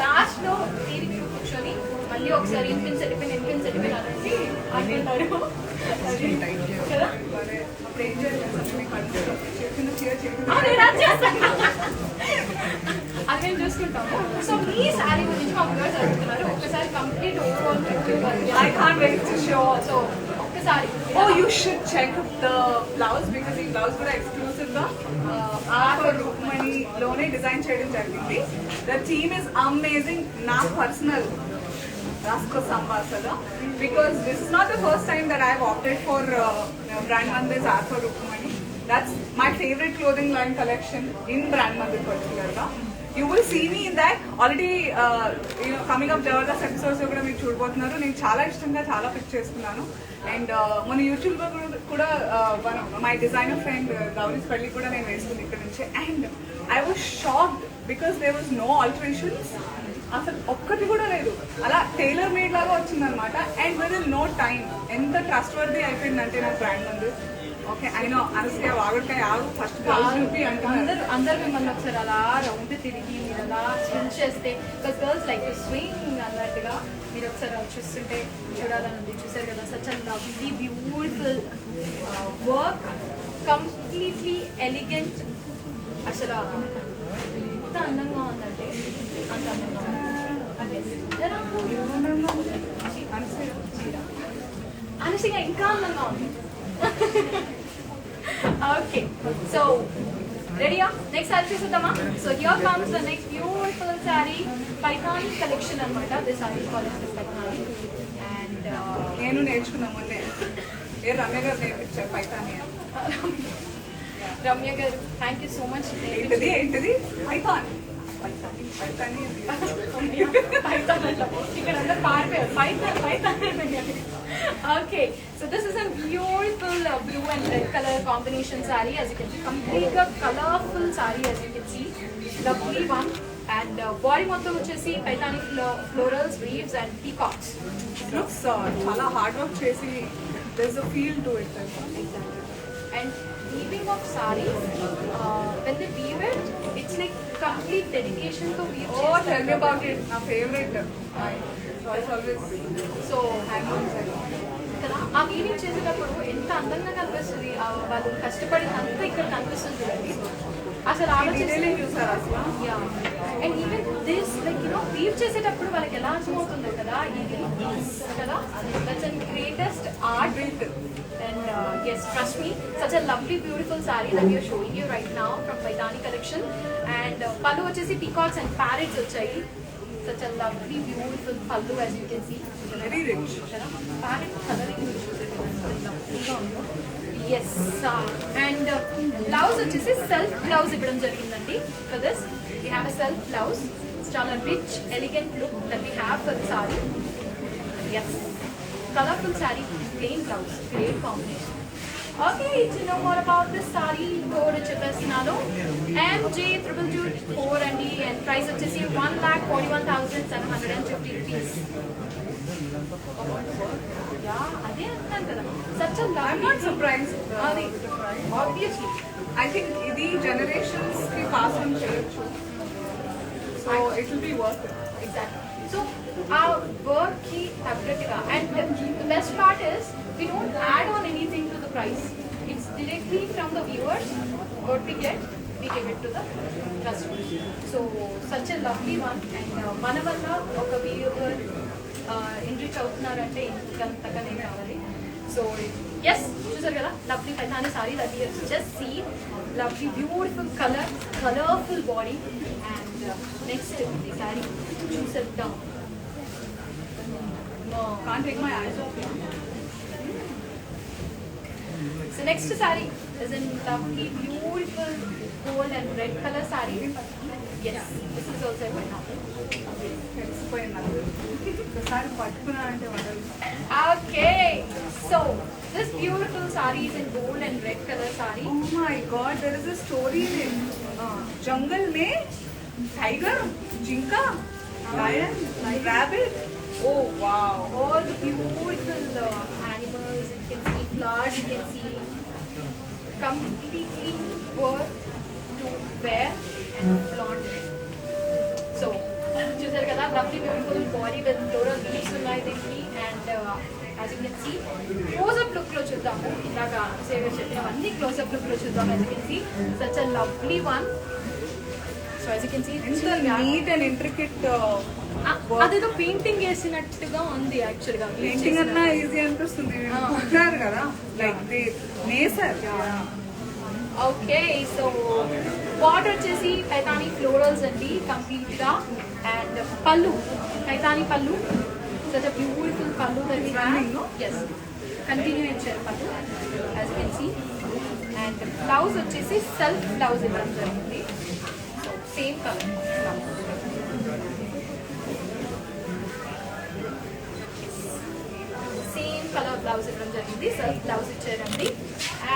last లో తీరికి కూర్చొని మళ్ళీ ఒకసారి ఇన్పిన్ సెటిపిన్ అనేది అంటున్నారు కదా. అప్పుడు ఏం చేయాలి చెప్పిన నేను అది చేస్తాను. అది మేము చూసుకుంటాము. సో మీ శారీ గురించి మా వ్యూవర్స్ అడుగుతున్నారు. ఒక్కసారి complete overall I can't wait to show. So ఒక్కసారి you should check the blouse because ఈ బ్లౌజ్ కూడా ఎక్స్క్లూసివ్ గా ఆర్ రూక్మణి లోనే డిజైన్ చేయడం జరిగింది. The team is amazing. నా పర్సనల్ రాస్కో సంవాసలో because this is not the first time that I have opted for Brand Mandir's R for Rukmani. That's my favorite clothing line collection in Brand Mandir particularly. You will see me in that already. Coming up Jabardast episodes లో కూడా మీరు చూడబోతున్నారు. నేను చాలా ఇష్టంగా చాలా pick చేసుకున్నాను and మన యూట్యూబ్ లో కూడా మై డిజైనర్ ఫ్రెండ్ గౌరీస్ పెళ్లి కూడా నేను వేసుకుంది ఇక్కడ నుంచి and I was shocked because there was no alterations. అసలు ఒక్కటి కూడా లేదు, అలా టైలర్ మేడ్ లాగా వచ్చిందనమాట and within no time. ఎంత ట్రస్ట్ వర్ది అయిపోయిందంటే నా బ్రాండ్ ముందు. ఓకే అయినా అనసూయ వాగుడికాయ ఆగు ఫస్ట్ బ్లౌజ్ చూపి అంటున్నారు. అందరు మిమ్మల్ని ఒకసారి అలా రౌండ్ తిరిగి మీరు అలా స్విమ్ చేస్తే బికాస్ గర్ల్స్ లైక్ స్వింగ్ అన్నట్టుగా మీరు ఒకసారి చూస్తుంటే చూడాలని ఉంది. చూసారు కదా, such and lovely beautiful work, completely elegant. అసలు ఎంత అందంగా ఉందంటే అంత అందంగా ఉంది. అనసూయ ఇంకా అందంగా ఉంది. Okay, so ready up? Next saree చూద్దామా? So here comes the next beautiful saree, Paithani collection అన్నమాట. This saree is called as Paithani and నేను నేర్చుకున్నా మొన్నే రమ్య గారు నేర్పించారు పైథాని. రమ్య గారు థ్యాంక్ యూ సో మచ్. ఏంటిది పైథాన్ పైథాని ఇక్కడ అందరు పారిపోయారు. Python. Okay, so this is a beautiful blue and red color combination saree. As you can see, complete colorful saree as you can see, lovely one. And body మొత్తం వచ్చేసి Paithani florals, weaves and peacocks. looks చాలా hard work చేసి there's a feel to it. Exactly. And weaving of sarees, when they weave it, it's like complete dedication to weave. Oh, tell me about it. My favorite. It's always So hand-on కదా ఆ weaving చేసేటప్పుడు ఎంత అందంగా కనిపిస్తుంది. వాళ్ళు కష్టపడినంతా ఇక్కడ కనిపిస్తుంది చూడండి. అసలు ఆలోచిస్తే చూసారు అసలు. And even this like weave చేసేటప్పుడు వాళ్ళకి ఎలా అర్థమవుతుందో కదా ఇది కదా. That's and greatest art built. And yes, trust me, such a lovely beautiful saree that we are showing you right now from Paithani collection. And pallu vachesi peacocks and parrots vachayi. Such a lovely beautiful pallu as you can see. Very rich. Parrot coloring yes. And blouse vachesi self blouse ippidam jarigindandi. For this we have a self blouse. It's chala rich elegant look that we have for the saree. Yes, colorful saree, plain blouse, great combination. Okay, to know more about this saree, code చెప్పేస్తున్నాను MJ222 and price వచ్చేసి 1,41,750 rupees. Yeah, అదే అంటాను కదా. Such a I'm not surprised. అది obviously. I think ఇది generations కి pass on చేయొచ్చు. So it will be worth it. Exactly. So our work ki separate ka, and the best part is we don't add on anything to the price. It's directly from the viewers. What we get, we give it to the customers. So such a lovely one, and మన వల్ల ఒక viewer enrich అవుతున్నారంటే ఇంకంతగానే కావాలి. So yes, చూసారు కదా lovely Paithani saree that we have just seen. Lovely beautiful color, colorful body, and next the saree. Choose it down. No, Can't take my eyes off you. so next saree is in lovely beautiful gold and red color saree. Yes, this is also a Paithani. తెలిసిపోయింది నాకు. ఒకసారి పట్టుకున్నా అంటే వదలు. Okay, so this beautiful saree is in gold and red color saree. Oh my God, there is a story in jungle में tiger, जिंका, lion, rabbit. Oh wow. All the beautiful animals, you can see flowers, you can see completely worth to wear and flaunt it. So, చూసారు కదా lovely beautiful body with floral leaves ఉన్నాయి దీనికి and as you can see close up look లో చూద్దాము. ఇందాక సేవ చెప్పినవన్నీ close up look లో చూద్దాం. as you can see such a lovely one. So as you can see ఎంత నీట్ అండ్ ఇంట్రికెట్ అదేదో పెయింటింగ్ వేసినట్టుగా ఉంది యాక్చువల్ గా. పెయింటింగ్ అన్నా ఈజీ అనిపిస్తుంది. కుట్టారు కదా లైక్ దే నేసర్. ఓకే, సో బార్డర్ వచ్చేసి కైతాని ఫ్లోరల్స్ అండి కంప్లీట్ గా అండ్ పళ్ళు కైతాని pallu such a beautiful pallu that we have. yes continue ఇచ్చారు pallu as you can see and blouse వచ్చేసి సెల్ఫ్ బ్లౌజ్ ఇవ్వడం జరిగింది. So same colour same colour blouse ఇవ్వడం జరిగింది. సెల్ఫ్ బ్లౌజ్ ఇచ్చారండి.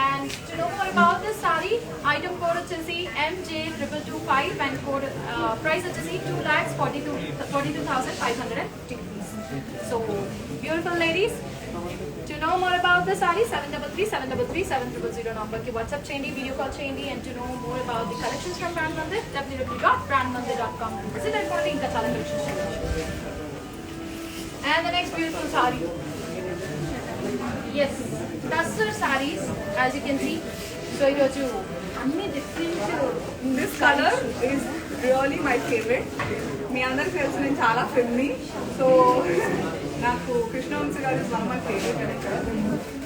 And to know more about this sorry item code వచ్చేసి MJ2225 and code price వచ్చేసి 2,42,550 rupees. So beautiful ladies, to know more about the sorry 7337337000 నంబర్కి WhatsApp చేయండి, video call చేయండి. And to know more about the collections from brand Mandir www.brandmandir.com visit అనుకోండి. ఇంకా చాలా collections చూడొచ్చు. And the next beautiful saree. Yes, Tussar sarees, as you can see. So ఈరోజు అన్ని different. This colour is really my favourite. మీ అందరికి తెలుసు నేను చాలా ఫిల్మీ. సో నాకు కృష్ణవంశీ గారు is one my favourite character.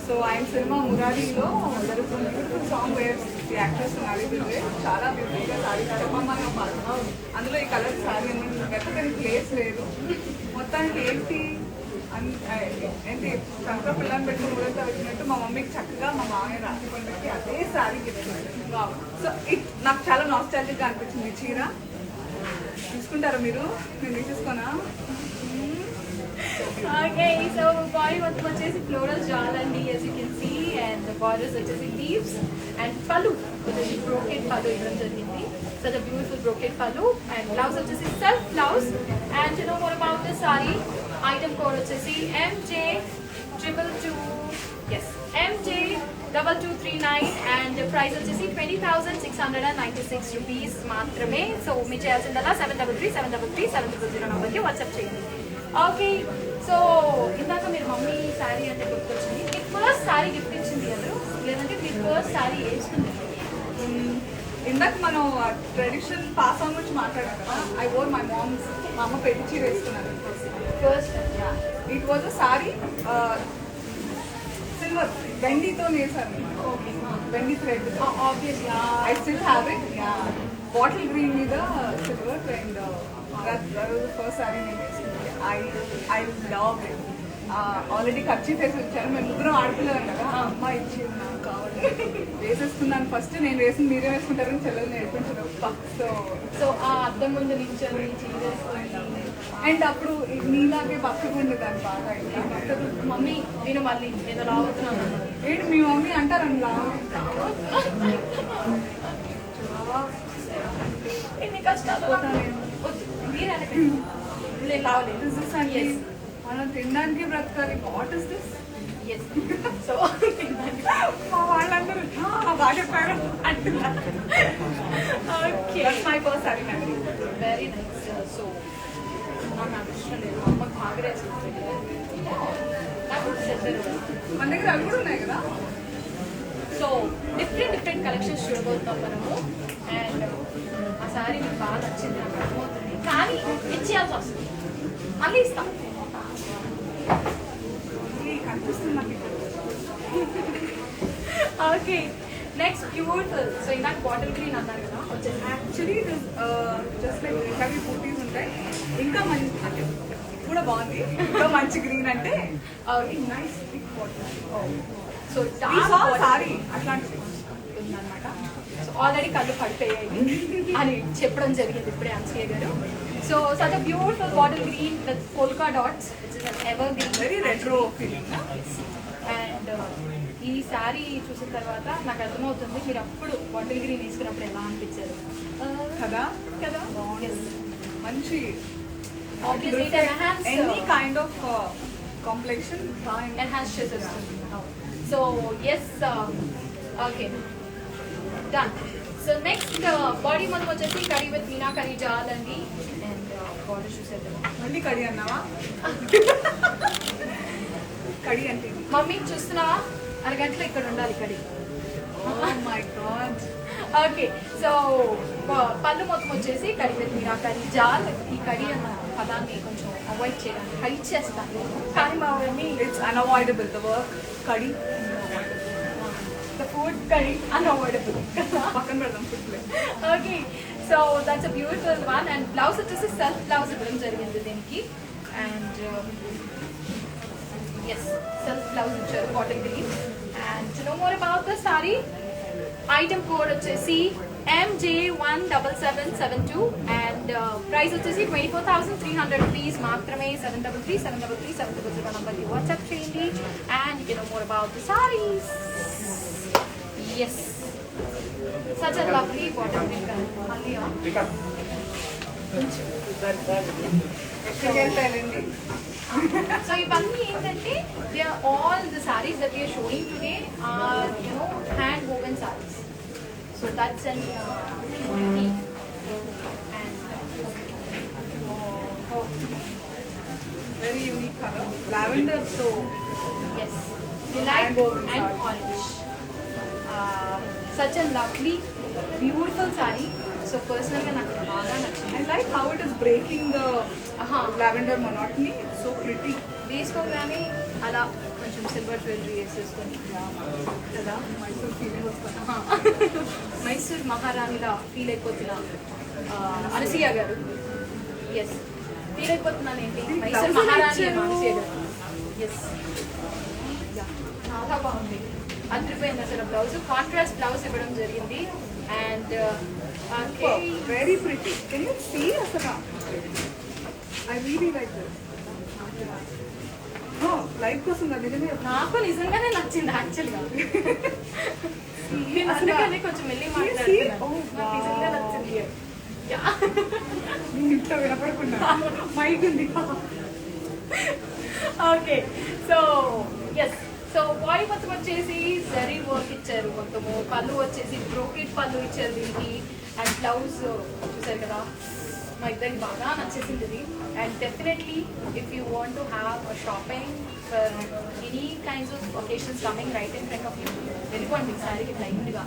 So ఆయన సినిమా మురారీలో జరుగుతుంది beautiful song where the actress నారీ బిల్వే చాలా బ్యూటిఫుల్గా సారీ కడపమ్మగా పాడుతున్నాం. అందులో ఈ కలర్ సారీ వెతకని ప్లేస్ లేదు. మొత్తానికి ఏంటి ఏంటి సంక్ర పిల్లని పెట్టి ఊరంతా వచ్చినట్టు మా మమ్మీకి చక్కగా మా మామయ్య రాఖీ పండుగకి అదే సారీ గిఫ్ట్. సో నాకు చాలా నాస్టాలజిక్గా అనిపించింది ఈ చీర. తీసుకుంటారా మీరు? నేను తీసుకోనా? Okay, so body మొత్తం వచ్చేసి ఫ్లోరల్ జాల్ అండి as you can see and the borders వచ్చేసి leaves and pallu వచ్చేసి brocade pallu ఇవ్వడం జరిగింది. Such a beautiful brocade pallu and blouse వచ్చేసి self blouse. And to know more about this saree item code వచ్చేసి MJ22 yes MJ2239 and price వచ్చేసి 20,696 rupees మాత్రమే. So మీరు చేయాల్సిందల్లా 7337337000 నంబర్కి వాట్సాప్ చేయండి. ఓకే, సో ఇందాక మీరు మమ్మీ శారీ అంటే గుర్తొచ్చింది. మీకు ఫస్ట్ శారీ గిఫ్ట్ ఇచ్చింది ఎవరు, లేదంటే మీరు ఫస్ట్ శారీ వేసుకుంది? ఇందాక మనం ట్రెడిషన్ పాస్ ఆన్ గురించి మాట్లాడాం కదా. I wore my mom's. మా అమ్మ పెట్టి చీర వేసుకున్నాను first. It was a sari silver వెండితో వేసాను. ఓకే, వెండి thread. Obviously I still have it. Bottle green మీద సిల్వర్ అండ్ ఫస్ట్ సారీ నేను వేసుకున్నాను. I love it. ఆల్రెడీ ఖర్చు ఫేస్ వచ్చాను. మేము ముగ్గురం ఆడపిల్లలం కదా. అమ్మ ఇచ్చి నాకు కావాలి వేసేసుకున్నాను. ఫస్ట్ నేను వేసింది మీరే వేసుకుంటారని చెల్లెలు నేర్పించడం. సో ఆ అద్దం ముందు నిల్చొని చీరేసుకొని అండ్ అప్పుడు నీలాగే బక్కగా ఉండేదాన్ని బాగా. మమ్మీ నేను మళ్ళీ నేను రావుతున్నాను. ఏంటి మీ మమ్మీ అంటారని ఎన్ని కష్టాలు మీరే నేను రావలేదు. మనం తినడానికి బ్రతకాలి. What is this? Yes, so మా వాళ్ళందరూ బాగా చెప్పారు అంటున్నారు. Okay, my first saree memory. Very nice. So నాకు ఇష్టం లేదు, మా అమ్మకి బాగా వేసుకుంటుంది. నాకు చెప్పారు మన దగ్గర అవి కూడా ఉన్నాయి కదా. సో డిఫరెంట్ కలెక్షన్స్ చూడబోతున్నాం మనము. అండ్ ఆ సారీ మీకు బాగా నచ్చింది నాకు అర్థమవుతుంది, కానీ ఇచ్చేయాల్సి వస్తుంది. మళ్ళీ ఇస్తాం. కనిపిస్తుంది నాకు. Okay, next beautiful. సో ఇందాక బాటిల్ గ్రీన్ అన్నారు కదా, వచ్చేసి యాక్చువల్లీ జస్ట్ లైక్ హెవీ బూటీస్ ఉంటాయి. ఇంకా మంచి అంటే కూడా బాగుంది. ఇంకా మంచి గ్రీన్ అంటే nice thick bottle. So sorry అట్లాంటిది ఉందన్నమాట. సో ఆల్రెడీ కళ్ళు పడిపోయాయి అని చెప్పడం జరిగింది ఇప్పుడే అనసూయ గారు. So such a beautiful bottle green with polka dots, which is an evergreen. Very retro feeling. And ఈ శారీ చూసిన తర్వాత నాకు అర్థమవుతుంది మీరు అప్పుడు బాటిల్ గ్రీన్ వేసుకున్నప్పుడు ఎలా అనిపించారు కదా కదా మంచి obviously it enhance any kind of complexion enhance చేసేస్తుంది so yes okay done so next body మొత్తం వచ్చేసి కర్రీ విత్ మీనా కర్రీ జాల్ అండి అండ్ బాడీ చూసేద్దాం మళ్ళీ కడి అన్నావా కడి అంటే మమ్మీ చూస్తున్నావా అరగంటలో ఇక్కడ ఉండాలి కడి మై గాడ్ ఓకే సో పళ్ళు మొత్తం వచ్చేసి కడి విత్ మీనా కర్రీ జాల్ ఈ కడి అన్న పదాన్ని కొంచెం అవాయిడ్ చేయడానికి ట్రై చేస్తాను కానీ మా mummy it's unavoidable the work kadhi the food curry unavoidable పక్కన పెడదాం food okay so that's a beautiful one and blouse వచ్చేసి సెల్ఫ్ బ్లౌజ్ ఇవ్వడం జరిగింది దీనికి అండ్ ఎస్ సెల్ఫ్ బ్లౌజ్ ఇచ్చారు cotton green and to know more about the sorry item code వచ్చేసి MJ17772 and price వచ్చేసి 24,300 rupees మాత్రమే 733 నంబర్కి వాట్సాప్ చేయండి and you know more about the sarees yes such a lovely bottom green colour మళ్ళీ ఎక్కడికి వెళ్తానండి so ఇవన్నీ ఏంటంటే they are all the sarees that we're showing today are hand woven sarees. So that's an unique and very unique color. Lavender, so yes, lilac And woven and saree. orange. Such a lovely, beautiful saree. So personally, నాకు బాగా నచ్చింది. I like how it is breaking the Uh-huh. lavender monotony. It's so pretty. వేసుకోగానే అలా కొంచెం silver jewellery వేసేసుకొని కదా Mysore feeling వస్తుంది. Mysore మహారాణిలా feel అయిపోతున్నా అనసూయ గారు ఎస్ ఫీల్ అయిపోతున్నాను ఏంటి మైసూర్ మహారాణి అని అనసూయ గారు ఎస్ చాలా బాగుంది అదిరిపోయింది అసలు బ్లౌజ్ కాంట్రాస్ట్ బ్లౌజ్ ఇవ్వడం జరిగింది and Wow, very pretty. Can you see Asana? I really like this. No, light కోసం కాదు నిజమే నాకు నిజంగానే నచ్చింది యాక్చువల్గా అందుకని కొంచెం వెళ్ళి Oh, మాట్లాడుతున్నాను wow. నాకు నిజంగా నచ్చింది Yeah. నేను ఇంట్లో వినపడకుండా మైక్ ఉంది okay so yes so body మొత్తం వచ్చేసి జరీ వర్క్ ఇచ్చారు మొత్తము పళ్ళు వచ్చేసి బ్రోకెట్ పళ్ళు ఇచ్చారు దీనికి అండ్ బ్లౌజ్ చూసారు కదా మా ఇద్దరికి బాగా నచ్చేసింది ఇది and definitely if you want to have a shopping for any kinds of occasions coming right in front of you వెళ్ళిపోండి శారీకి బ్లైండ్గా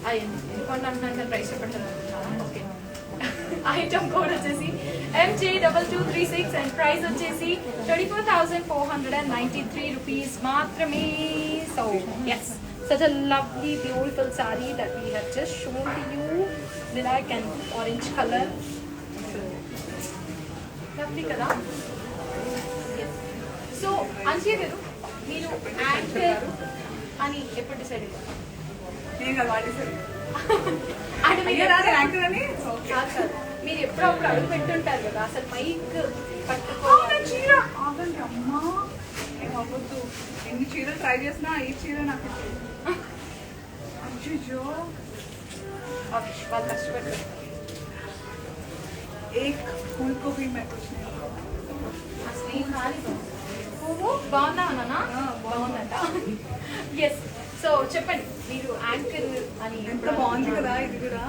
వెళ్ళిపోండి అంటున్నాను కానీ ప్రైస్ చెప్పండి ఓకే ఐటమ్ కోడ్ వచ్చేసి MJ2236 అండ్ ప్రైస్ వచ్చేసి 24,493 రూపీస్ మాత్రమే so yes such a lovely beautiful saree that we have just shown to you lilac and orange color so lovely kada yes so Anji గారు మీరు anchor అని ఎప్పుడు decide అయ్యారు నేను కదా వాడేసారు అంటే మీరు రాదు యాంకర్ అని కాదు కాదు. మీరు ఎప్పుడప్పుడు అడుగు పెట్టుంటారు కదా అసలు మైక్ పట్టుకో చీర ఆగండి అమ్మా ఏం అవ్వద్దు ఎన్ని చీరలు ట్రై చేసినా ఈ చీర నాకు అయ్యో ఓకే, వాళ్ళు కష్టపడతారు एक फूल को भी मैं कुछ नहीं అసలు ఏం కాలేదు నువ్వు బాగున్నావు నాన్న బాగుందంట ఎస్ సో చెప్పండి మీరు యాంకర్ అని ఎంత బాగుంది కదా ఇది కూడా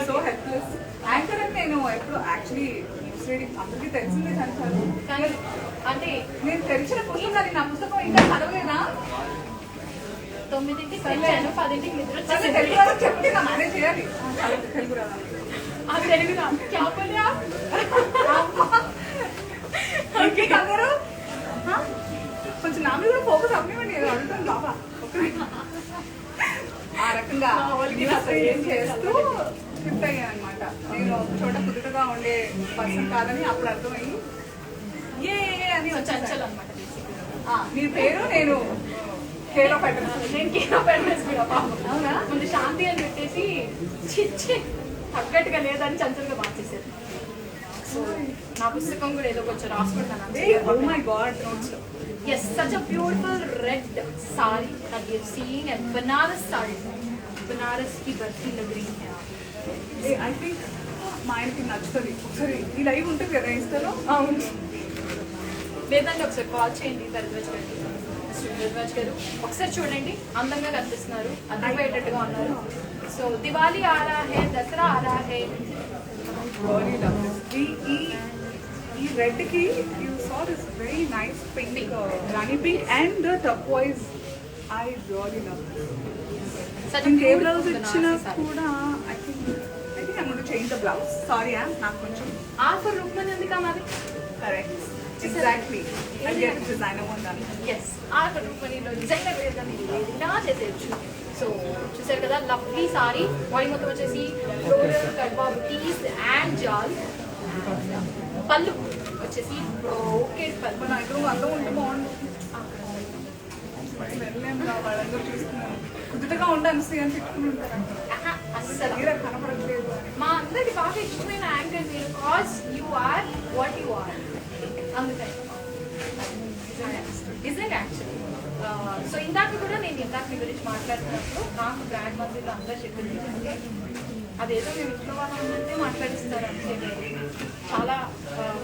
సో హెల్ప్లెస్ యాంకర్ అని నేను ఎప్పుడు యాక్చువల్లీ న్యూస్ రీడింగ్ అందరికీ తెలిసిందే చదివాను కానీ అంటే నేను తెరిచిన పుస్తకం అది నా పుస్తకం ఇంకా చదవలేదా 9ంటికి వచ్చాను 10ంటికి నిద్ర సరే, వచ్చేసింది తెలుగు రాదు చెప్తే నా మేనేజ్ చేయాలి తెలుగు రాదా ఆ తెలుగు నా క్యా బోలియా ఓకే అందరూ కొంచెం నా మీద కూడా ఫోకస్ అవ్వనివ్వండి అడుగుతాను బాబా ఆ రకంగా ఏం చేస్తూ షిఫ్ట్ అయ్యాను అనమాట నేను ఒక చోట కుదుటగా ఉండే పర్సన్ కాదని అప్పుడు అర్థమయ్యి ఏ అని చంచల్ వచ్చాను అనమాట మీ పేరు నేను కేర్ ఆఫ్ అడ్రస్. నేను కేర్ ఆఫ్ అడ్రస్ కూడా పాపం. అవునా? ముందు శాంతి అని పెట్టేసి చిచ్చి తగ్గట్టుగా లేదని చంచలుగా మార్చేసారు. సో నా పుస్తకం కూడా ఏదో కొంచెం రాసుకుంటాను. Oh my god, notes. Yes, such a beautiful red sari that you're seeing, and Banaras sari. Banaras की बर्फी लग रही है. ఐ థింక్ మా ఆయనకి నచ్చుతుంది. ఒకసారి ఈ లైవ్ ఉంటుంది కదా ఇన్స్టాలో. అవును. లేదంటే ఒకసారి కాల్ చేయండి భరద్వాజ్ గారికి. భరద్వాజ్ గారు ఒకసారి చూడండి, అందంగా కనిపిస్తున్నారు, అర్థమయ్యేటట్టుగా ఉన్నారు. సో దివాళీ ఆ రా హే, దసరా ఆ రా హే. Really love this. ఈ రెడ్ కి you saw this very nice pink, Rani pink and the turquoise. I really love this. Such a ఇంకే beautiful బ్లౌజ్ ఇచ్చినా Banarasi sari. కూడా I think I'm going to change the blouse. Sorry, నాకు కొంచెం offer Rukmini ఉంది కామాది. correct. Exactly. I get designer one done. Yes offer రుక్మనిలో designer వేరుగా మీరు ఏదైనా చేసేయచ్చు. సో చూసారు కదా, లవ్లీ సారీ. బాడీ మొత్తం వచ్చేసి ఫ్లోరల్ కడ్వా బుటీస్ అండ్ జాల్. పళ్ళు వచ్చేసి బ్రోకెడ్ పళ్ళు. మన ఇద్దరు అందం ఉంటే బాగుండు. వెళ్ళలేం రా, వాళ్ళందరూ చూస్తున్నారు. కుదుటగా ఉండాలి అని తిట్టుకుని ఉంటారు. ఆహా, అస్సలు మీరే కనపడట్లేదు అని. మా అందరికి బాగా ఇష్టమైన యాంకర్ మీరు. Cause you are what you are. అందుకని ఇజంట్ యాక్చువల్లీ. సో ఇందాక కూడా నేను ఇందాక మీ గురించి మాట్లాడుతున్నప్పుడు నాకు బ్రాండ్ మందిలో అందరూ చెప్పింది ఏంటంటే అదేదో మేము ఇంట్లో వాళ్ళు ఉన్నట్టే మాట్లాడిస్తారు అంతే. చాలా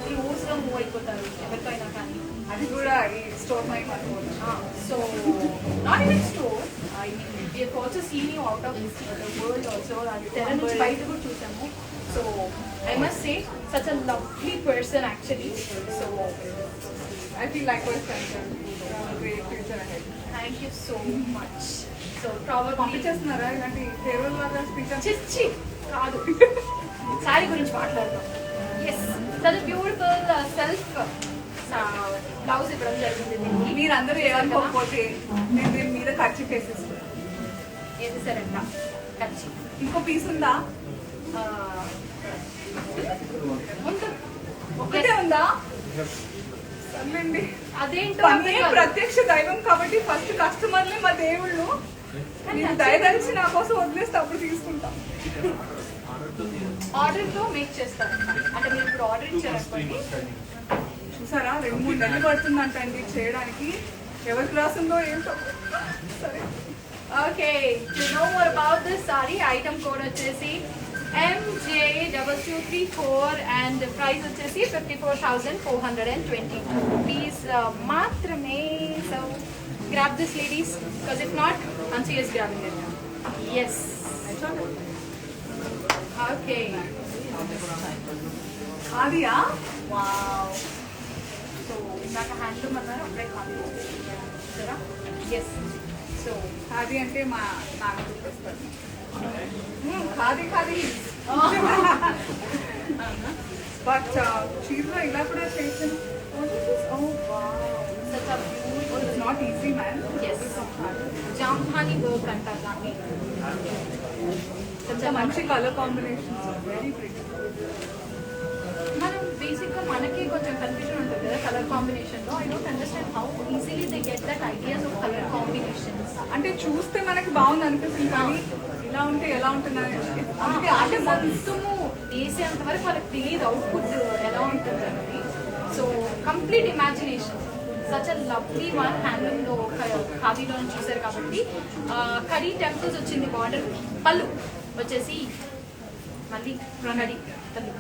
క్లోజ్గా మూవ్ అయిపోతారు ఎవరికైనా కానీ. అది కూడా ఈ స్టోర్ మై అనుకోవచ్చు. So not in store, I mean we have also seen you out of the world also. అది తెర నుంచి బయట కూడా చూసాము. So I must say such a lovely person actually. So I feel likewise, Chanchal. Great future ahead. Thank you so much. So problem పంపించేస్తున్నారా ఇలాంటి farewell లాగా speech? చిచ్చి కాదు, సారీ గురించి మాట్లాడదాం. Yes, such beautiful self blouse ఇవ్వడం జరిగింది దీనికి. మీరందరూ ఏమనుకోకపోతే నేను దీని మీద ఖర్చు వేసేస్తాను. ఏది సరంట ఖర్చు ఇంకో పీస్ ఉందా? ఉంటుంది. ఒకటే ఉందా? సర్లేండి. అదేంటో పని ప్రత్యక్ష దైవం కాబట్టి ఫస్ట్ కస్టమర్లే మా దేవుళ్ళు. నేను దయదలిచి నా కోసం వదిలేస్తే అప్పుడు తీసుకుంటాం. ఆర్డర్తో మేక్ చేస్తారు. అంటే మీరు ఇప్పుడు ఆర్డర్ ఇచ్చారనుకోండి. చూసారా, 2-3 నెలలు పడుతుందంటండి చేయడానికి. ఎవరికి రాసిందో ఏంటో. సరే, okay, to know more about this sorry, item code వచ్చేసి MJ2234 అండ్ ప్రైస్ వచ్చేసి 54,422 రూపీస్ మాత్రమే. So grab this ladies, because if not Hansi is grabbing it. Yes. Okay, ఆదియా? Wow. So ఇందాక హ్యాండ్లూమ్ అన్నారు, అప్పుడే ఖాళీ చూసారా. ఎస్, సో ఖాదీ అంటే మా నాన్న గుర్తొస్తారు. ఖాదీ ఖాదీ. బట్ చీరలో ఇలా కూడా చేసాను. Such a beautiful, it's not easy man. Yes, జాంహాని వర్క్ అంటారు దాన్ని. కొంచెం మంచి కలర్ కాంబినేషన్స్, వెరీ ప్రిటీ. మనం బేసిక్గా మనకి కొంచెం కన్ఫ్యూజన్ ఉంటుంది కదా కలర్ కాంబినేషన్లో. I don't understand how easily they get that ideas of colour combinations. అంటే చూస్తే మనకి బాగుంది అనిపిస్తుంది, కానీ ఇలా ఉంటే ఎలా ఉంటుంది అందుకే అంటే మొత్తము వేసేంత వరకు వాళ్ళకి తెలియదు అవుట్పుట్ ఎలా ఉంటుంది అనేది. So complete imagination. Such a lovely one. హ్యాండ్లూమ్లో ఖాదీలో చూసారు కాబట్టి. కడీ టెంపుల్స్ వచ్చింది బార్డర్. పళ్ళు వచ్చేసి మళ్ళీ కడీ పళ్ళు.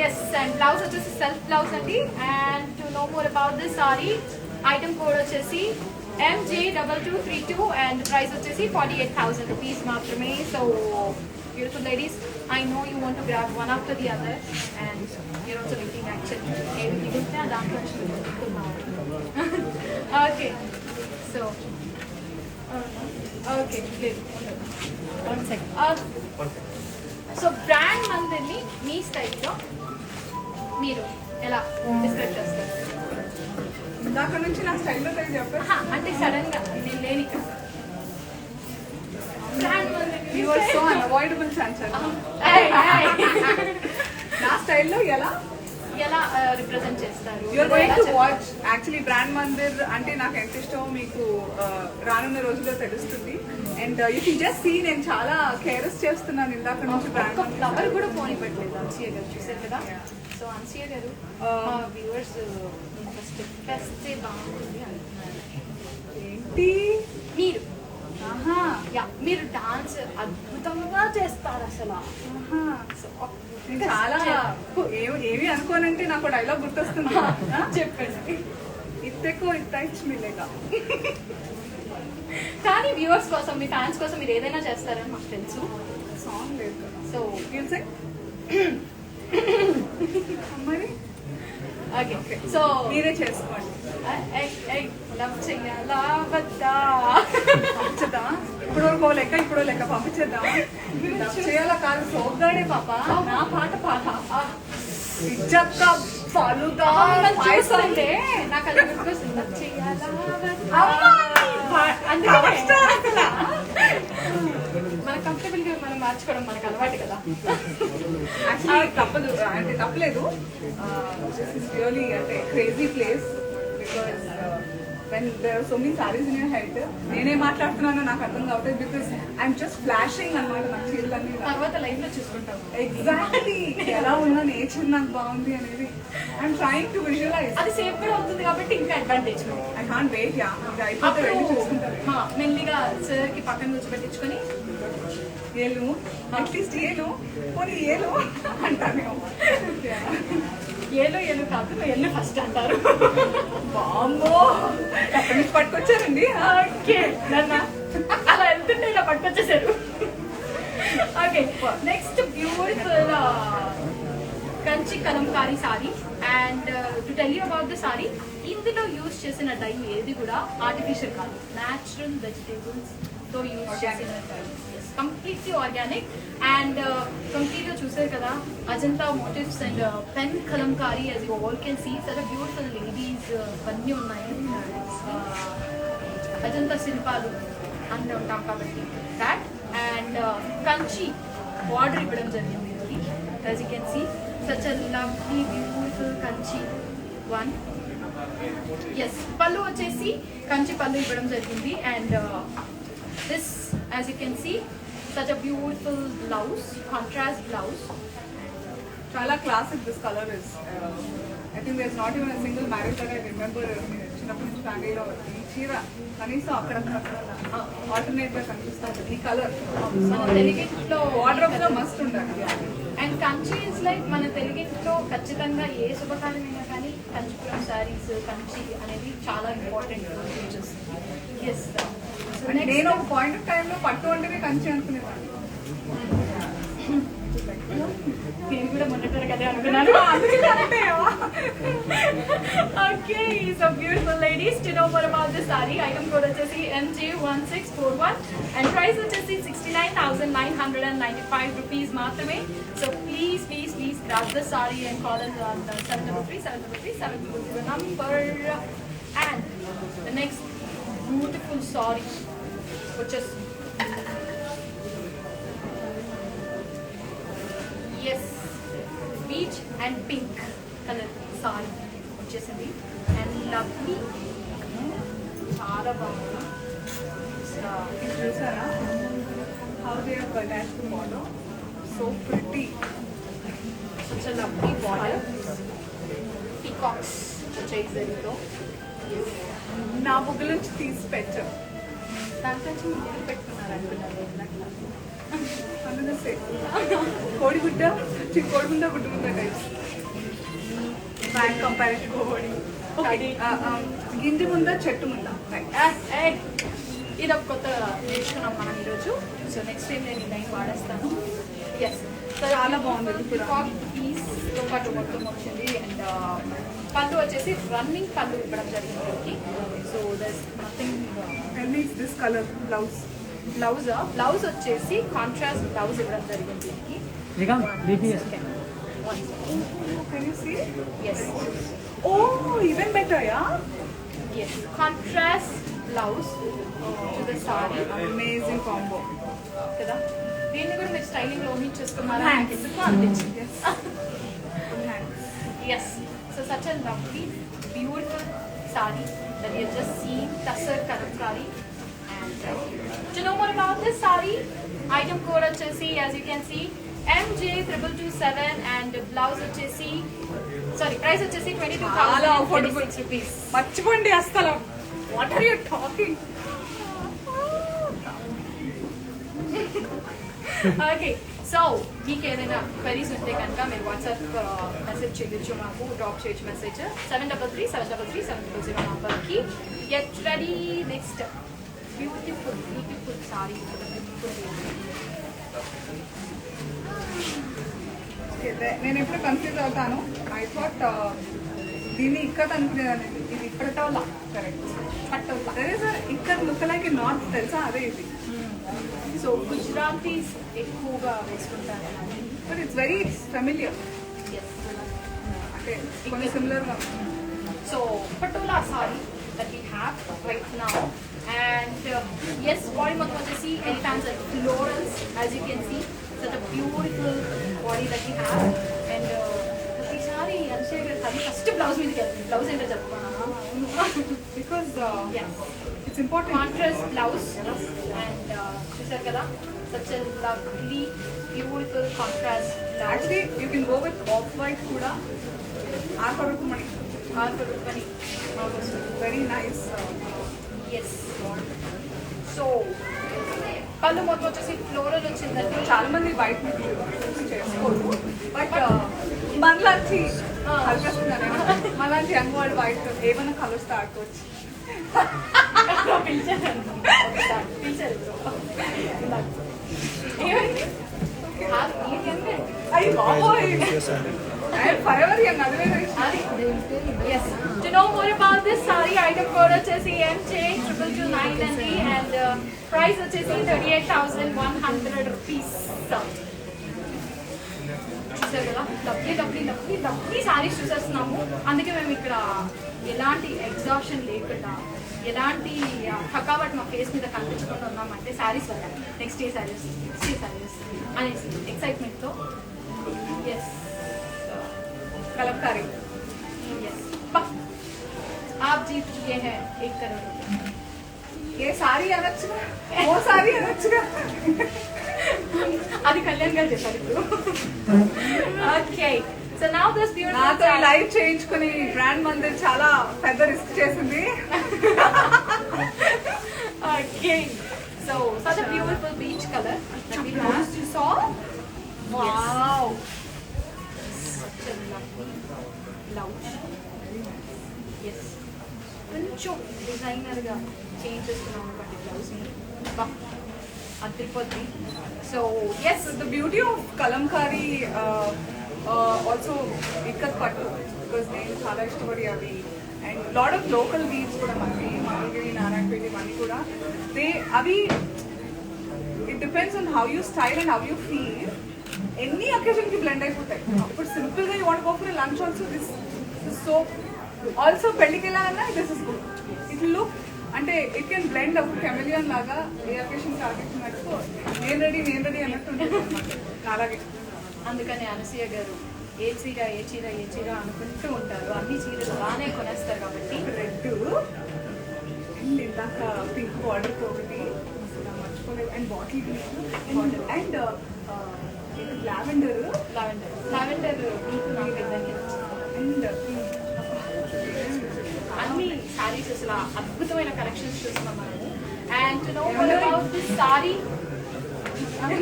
ఎస్, అండ్ బ్లౌజ్ వచ్చేసి సెల్ఫ్ బ్లౌజ్ అండి. And to know more about this sorry, item code వచ్చేసి MJ2232 అండ్ ప్రైస్ వచ్చేసి 48,000 రూపీస్ మాత్రమే. So beautiful ladies, I know you want to grab one after the other and you're also waiting actually. ఏవి మిగిలితే దాంట్లో okay. So okay, లేదు one second. So brand మందిని మీ స్టైల్లో మీరు ఎలా డిస్క్రైబ్ చేస్తారు? ఇందాక నుంచి నా స్టైల్లో తెలియదు చెప్పారు. అంటే సడన్ గా నేను లేని ఇక్కడ బ్రాండ్ మందిని you are so unavoidable, Chanchal. నా స్టైల్లో ఎలా ఎలా రిప్రజెంట్ చేస్తారు? You're going to watch. Actually brand Mandir అంటే నాకు ఎంత ఇష్టమో మీకు రానున్న రోజుల్లో తెలుస్తుంది. And you can just see నేను చాలా కేర్స్ చేస్తున్నాను ఇందాక నుంచి. బ్రాండ్ ఫ్లవర్ కూడా పోనీ పెట్టలేదు అన్సియ గారు, చూసారు కదా. సో అన్సియ గారు వ్యూవర్స్ ఫస్ట్ బాగుంది అంటున్నారు. ఏంటి మీరు ఆహా మీరు డాన్స్ అద్భుతంగా చేస్తారు అసలు. నేను చాలా ఏమి అనుకోనంటే నాకు డైలాగ్ గుర్తొస్తుంది. చెప్పండి. ఇత్తెకో ఇత్తైచ్ మిలేగా. కానీ వ్యూవర్స్ కోసం, మీ ఫ్యాన్స్ కోసం మీరు ఏదైనా చేస్తారని మాకు తెలుసు. సాంగ్ లేదు కదా. సో మరి ఓకే, సో మీరే చేసుకోండి. లవ్ చెయ్యాలా వద్దా? పంపించేద్దామా? ఇప్పుడు లెక్క ఇప్పుడు లెక్క పంపించేద్దాం. లవ్ చేయాలా కాదు, సోగ్గాడే పాప నా పాట పాట ఇజ్జక్క ఫలుదా చూస్తుంటే నాకు అది గుర్తొస్తుంది. లవ్ చెయ్యాలా మన కంఫర్టబుల్ గా మనం మార్చుకోవడం మనకు అలవాటు కదా. యాక్చువల్లీ తప్పదు అంటే తప్పలేదు. రియలీ అంటే crazy place because when there are so many sarees in your head, నేనే మాట్లాడుతున్నానో నాకు అర్థం కావట్లేదు బికాస్ ఐఎమ్ జస్ట్ ఫ్లాషింగ్ అనమాట నా చీరలన్నీ. తర్వాత లైఫ్ లో చూసుకుంటాం ఎగ్జాక్ట్లీ ఎలా ఉన్నా నేచర్ నాకు బాగుంది అనేది ఐఎమ్ ట్రైయింగ్ టు విజువలైజ్. అది సేఫ్ కూడా అవుతుంది కాబట్టి ఇంకా అడ్వాంటేజ్. I can't wait. యా అయిపోతే వెళ్ళి చూసుకుంటారు. మెల్లిగా సార్ కి పక్కన కూర్చోబెట్టించుకొని ఏలు అట్లీస్ట్ ఏలు పోనీ ఏలు అంటాను. ఏలో ఏలు కాదు, ఎల్లు ఫస్ట్ అంటారు. బామ్మో ఎక్కడి నుంచి పట్టుకొచ్చారండి? ఓకే అలా వెళ్తుంటే ఇలా పట్టుకొచ్చేసారు. Okay, next beautiful Kanchi kalamkari sari. And to tell you about the sari, ఇందులో యూజ్ చేసిన డై ఏది కూడా ఆర్టిఫిషియల్ కాదు, న్యాచురల్ వెజిటేబుల్స్ తో యూజ్ చేసిన కంప్లీట్లీ ఆర్గానిక్. అండ్ కంప్లీట్గా చూసారు కదా, Ajanta motifs and pen kalamkari as you all can see, చాలా బ్యూటిఫుల్ లేడీస్ అన్నీ ఉన్నాయి. అజంతా శిల్పాలు అన్నీ ఉంటాం కాబట్టి దాట్. అండ్ కంచి బార్డర్ ఇవ్వడం జరిగింది. as you can see, such a lovely beautiful Kanchi one. yes, పళ్ళు వచ్చేసి కంచి పళ్ళు ఇవ్వడం జరిగింది. And this, as you can see, such a beautiful blouse, contrast blouse. చాలా classic this colour is. I think there is not even a single marriage that I remember చిన్నప్పటి నుంచి ఫ్యామిలీలో ఈ చీర కనీసం అక్కడక్కడ ఆల్టర్నేట్ గా కనిపిస్తుంది ఈ కలర్. మన తెలుగింట్లో వార్డ్రోబ్ లో మస్ట్ ఉండాలి. అండ్ కంచి ఇస్ లైక్ మన తెలుగింట్లో ఖచ్చితంగా ఏ శుభకార్యమైనా కానీ కంచిపురం శారీస్, కంచి అనేది చాలా ఇంపార్టెంట్ ఫీచర్స్. ఎస్, నేను ఒక పాయింట్ ఆఫ్ టైమ్ లో పట్టు అంటేనే కంచి అనుకునేదాన్ని. నేను కూడా మొన్నటి కదే అనుకున్నాను. Okay, so beautiful ladies, to know more about this sorry, item code వచ్చేసి MJ1641 అండ్ ప్రైస్ వచ్చేసి 69,995 రూపీస్ మాత్రమే. So please please please grab the saree and call us on the 733-733-700 number. And the next beautiful saree, which is yes, peach and pink color saree వచ్చేసింది. And lovely, చాలా బాగుంది. చూసారా how they have attached the model, so pretty. such a lovely border, peacocks వచ్చేసరితో నా బుగ్గ నుంచి తీసి పెట్టారు. దాంట్లో మీరు పెట్టుకున్నారు అనుకున్నారు. అందుకే కోడిగుడ్డ కోడిగుడ్డ గుడ్డ టైప్స్ బ్యాక్ కంపారిటివ్ కోడి గింజ ముందా చెట్టు ముందా. ఇది ఒక కొత్త నేర్చుకున్నాం మనం ఈరోజు. సో నెక్స్ట్ టైం నేను ఈ లైన్ వాడేస్తాను. ఎస్, చాలా బాగుంది. పీస్తో పాటు మొత్తం వచ్చింది. అండ్ పళ్ళు వచ్చేసి రన్నింగ్ పళ్ళు ఇవ్వడం జరిగింది. So that's nothing. This colour blouse blouse వచ్చేసి కాంట్రాస్ట్ బ్లౌజ్ ఇవ్వడం జరిగింది. Can you see? Yes. Oh, even better, yeah? Yes. Contrast blouse to the saree. Amazing combo. కదా, దీన్ని కూడా మీరు స్టైలింగ్ లో చేసుకున్నారా? Hands. ఎందుకు అనిపించింది. Yes. Full hands. Yes. So such a lovely, beautiful sari that you have just seen, Tasar Kalamkari. And to know more about this sari, item code వచ్చేసి as you can see MJ2227 and blouse వచ్చేసి price వచ్చేసి చాలా affordable. 22,026 rupees. మర్చిపోండి అసలు. What are you talking? Okay so మీకు ఏదైనా queries ఉంటే కనుక మీరు వాట్సాప్ మెసేజ్ చేయొచ్చు, మాకు డ్రాప్ చేయొచ్చు మెసేజ్ 73373370 నంబర్కి. Get ready. Next beautiful sorry. నేను ఎప్పుడు కన్ఫ్యూజ్ అవుతాను. ఐ థాట్ దీన్ని ఇక్కడ అనుకునేదాన్ని, ఇది పటోలా. కరెక్ట్, పటోలా. ఇక్కడ లుక్ లైక్ నార్త్ తెలుసా, అదే ఇది. సో గుజరాతీస్ ఎక్కువగా వేసుకుంటారు, బట్ ఇట్స్ వెరీ ఫెమిలియర్. అంటే కొన్ని సిమిలర్గా. So patola sorry that we have right now. And yes, body మొత్తం వచ్చేసి elephants and florals, as you can see. Such a beautiful body that we have. And ప్రతిసారి అభిషేక్ గారు first blouse మీదకి వెళ్తుంది. Blouse ఏంటో చెప్పుకున్నాను because it's important. Contrast blouse and చూసారు కదా, such a lovely beautiful contrast blouse. Actually, you can go with off-white కూడా. ఆర్పరుకుమణి. Very nice. ఎస్. సో పళ్ళు మొత్తం వచ్చేసి ఫ్లోరల్ వచ్చిందండి. చాలా మంది వైట్ చేసుకోరు, బట్ మనలాంటి కలిపేస్తున్నారు. మనలాంటి యంగ్ వాళ్ళు వైట్ ఏమైనా కలర్స్ ఆడుకోవచ్చు. అయ్యి బాబోయ్, ఫైవర్ యంగ్ అది వేరే. Yes. To know more about this saree, item code వచ్చేసి MJ2229 అండి, and price వచ్చేసి 38,100 rupees. చూసారు కదా, లవ్లీ సారీస్ చూసేస్తున్నాము. అందుకే మేము ఇక్కడ ఎలాంటి ఎగ్జాషన్ లేకుండా, ఎలాంటి థకావట్ మా ఫేస్ మీద కనిపించకుండా ఉన్నామంటే శారీస్ వల్ల. నెక్స్ట్ డే శారీస్ అనేసి ఎక్సైట్మెంట్తో. ఎస్, కలంకారీ. yes. आप जीत चुके हैं 1 करोड़ रुपए. ఏ సారీ అనొచ్చుగా, ఓ సారీ అనొచ్చుగా. అది కళ్యాణ్ గారు చెప్పారు ఇప్పుడు. Okay, so now this beautiful నాతో లైవ్ చేయించుకుని బ్రాండ్ మందిర్ చాలా పెద్ద రిస్క్ చేసింది. Okay, so such a beautiful beach color that we have. You saw? Wow. Such a lovely blouse. Yes. కొంచెం డిజైనర్గా చేంజ్ చేస్తున్నాం అనమాట బ్లౌజ్ని. అదిరిపోద్ది. So yes, The beauty of kalamkari also ikat pattu, because నేను చాలా ఇష్టపడి అవి. And lot of local weaves కూడా మనకి మంగళగిరి, నారాయణపేట ఇవన్నీ కూడా అవి it depends on how you style and how you feel. ఎన్ని అకేషన్కి బ్లెండ్ అయిపోతాయి. ఇప్పుడు సింపుల్గా you want go for lunch also, this so also పెళ్ళికి వెళ్ళాలన్నా this is good. It look అంటే it can blend up chameleon లాగా. ఏ అకేషన్కి అకేషన్ పెట్టుకో, నేను రెడీ అన్నట్టు ఉంటుంది అనమాట. అలాగే అందుకని అనసూయ గారు ఏ చీర అనుకుంటూ ఉంటారు. అన్ని చీరలు బాగానే కొనేస్తారు కాబట్టి. రెడ్ అండ్ ఇందాక పింక్ బార్డర్తో ఒకటి మర్చిపోలేదు. And bottle green and lavender మీకు నాకు ఇద్దరికి అండ్ అన్ని సారీస్ అసలు అద్భుతమైన కలెక్షన్స్ చూస్తున్నాం మనము. And to know more about this saree,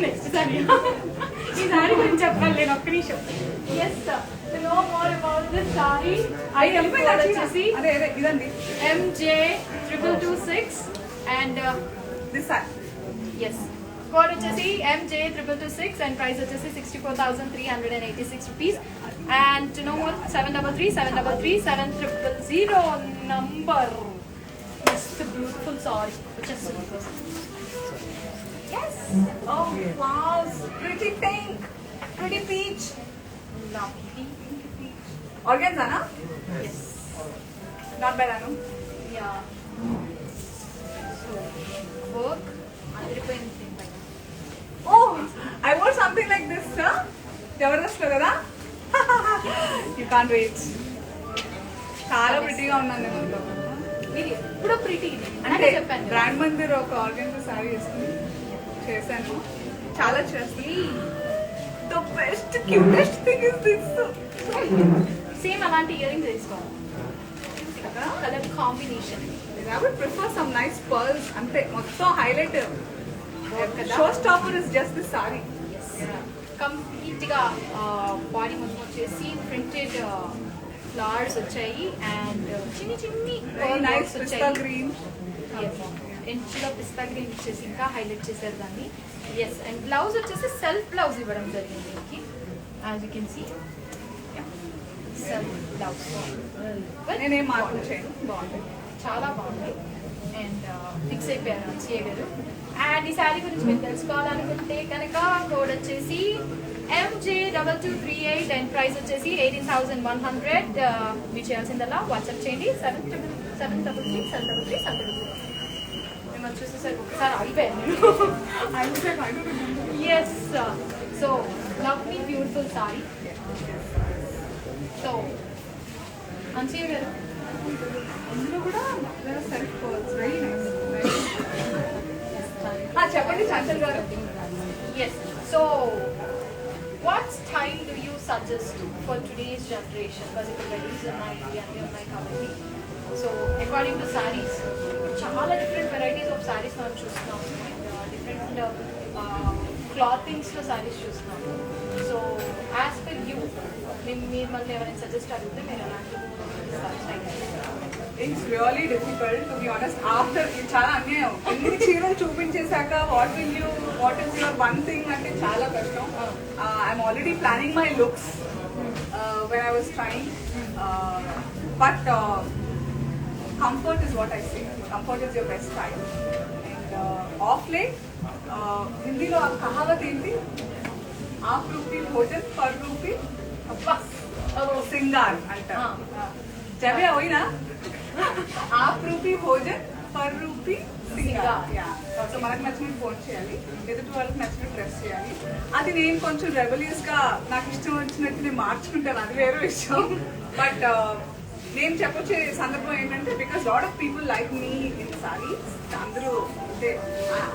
next saree ఈ సారీ గురించి చెప్పాలి నేను ఒక్క నిమిషం. Yes, to know more about this sorry, item code వచ్చేసి అదే ఇదండి MJ2226 and this saree. Yes, code వచ్చేసి MJ2226 అండ్ ప్రైస్ వచ్చేసి 64,386 rupees. And to know more, 733-733-7000 number. Yes, the beautiful saree. Just yes. Oh wow, pretty pink, pretty peach, Lovely. peach. Organza, na? Yes. Not bad, Anu. Yeah. So work. Adripoyindi. Oh, I want something like this, sir. Jabardast lo kada? You can't wait. చాలా ప్రిటీగా ఉన్నాను నేను అందులో. మీరు ఎప్పుడో pretty అంటే అంటే చెప్పాను కదా. బ్రాండ్ మందిర్ ఒక ఆర్గనైజర్ సారీ వేసుకుని చేశాను. చాలా చేస్తుంది. The best cutest thing is this. Same అలాంటి ఇయర్ రింగ్స్ తీసుకోవాలి కదా. Colour combination. I would prefer some nice pearls. అంతే మొత్తం హైలైట్. కదా. Show stopper is just this sorry. Complete గా బాడీ మొత్తం వచ్చేసి ప్రింటెడ్ ఫ్లవర్స్ వచ్చాయి అండ్ చిన్ని చిన్ని వెరీ నైస్ వచ్చాయి. పిస్తా గ్రీన్. ఇంచులో పిస్తా గ్రీన్ వచ్చేసి ఇంకా హైలైట్ చేశారు దాన్ని. ఎస్ అండ్ బ్లౌజ్ వచ్చేసి సెల్ఫ్ బ్లౌజ్ ఇవ్వడం జరిగింది దీనికి. As you can see self blouse. నేనేం మార్పులు చేయను. బాగుంటుంది. చాలా బాగుంది అండ్ ఫిక్స్ అయిపోయారు సిఏ గారు. అండ్ ఈ శారీ గురించి మీరు తెలుసుకోవాలనుకుంటే కనుక కోడ్ వచ్చేసి MJ2238 అండ్ ప్రైస్ వచ్చేసి 18,100. మీరు చేయాల్సిందల్లా వాట్సాప్ చేయండి 733 మేము వచ్చేసేసరికి ఒకసారి అయిపోయాను. Yes so love me beautiful sari. So అన్సీ గారు అందులో కూడా సెల్ఫ్ పర్ల్స్ వెరీ నైస్. చెప్పండి చంచల్ గారు. Yes. So, what style do you suggest for today's generation? Because if weddings ఉన్నాయి కాబట్టి. So, according to sarees, చాలా different varieties of sarees మనం చూస్తున్నాం. Different clothings లో sarees చూస్తున్నాం. So, as per you, మీరు మళ్ళీ ఎవరైనా సజెస్ట్ అడిగితే మీరు అలాంటి it's really difficult to be honest. After చాలా అన్యాయం. ఎన్ని చీరలు చూపించేశాక what is your one thing అంటే చాలా కష్టం. I'm already planning my looks when I was trying. But comfort is what I say. Comfort is your best style. And of late హిందీలో ఆ కహావత్ ఏంటి? ఆఫ్ రూపీ భోజన్ పర్ రూపీ సింగార్ అంటారు. జబే పోయినా ఆఫ్ రూపీ భోజన్ పర్ రూపీ సింగార్. సో మనకు నచ్చినట్టు ఫోన్ చేయాలి, ఎదుటి వాళ్ళకి నచ్చినట్టు డ్రెస్ చేయాలి. అది నేను కొంచెం రెబలియస్ గా నాకు ఇష్టం వచ్చినట్టు నేను మార్చుకుంటాను, అది వేరే విషయం. బట్ నేను చెప్పొచ్చే సందర్భం ఏంటంటే because lot of people like me in sari. అందరూ అంటే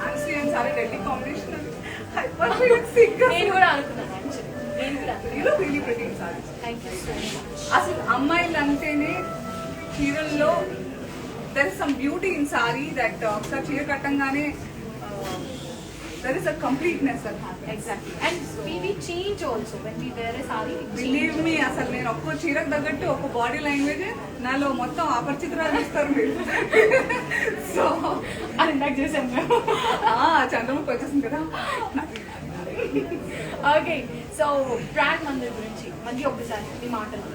అనసూయ అండ్ సారీ ఢిల్లీ కాంబినేషన్. నేను కూడా అనుకున్నాను యాక్చువల్లీ. నేను కూడా really pretty saris. Thank you so much. అసలు అమ్మాయిలు అంటేనే చీరల్లో there is some beauty in sari that ఒకసారి చీర కట్టంగానే there is a completeness that happens. Exactly. And we change also when we wear a saree. We change. Believe me, అసలు నేను ఒక్కో చీరకు తగ్గట్టు ఒక బాడీ లాంగ్వేజ్ నాలో మొత్తం అపరిచితురాలు ఇస్తారు మీరు. సో అది ఇందాక చేసాం మేము. చంద్రముఖి వచ్చేసింది కదా. ఓకే సో బ్రాండ్ మందిర్ గురించి మళ్ళీ ఒకసారి మీ మాటలు.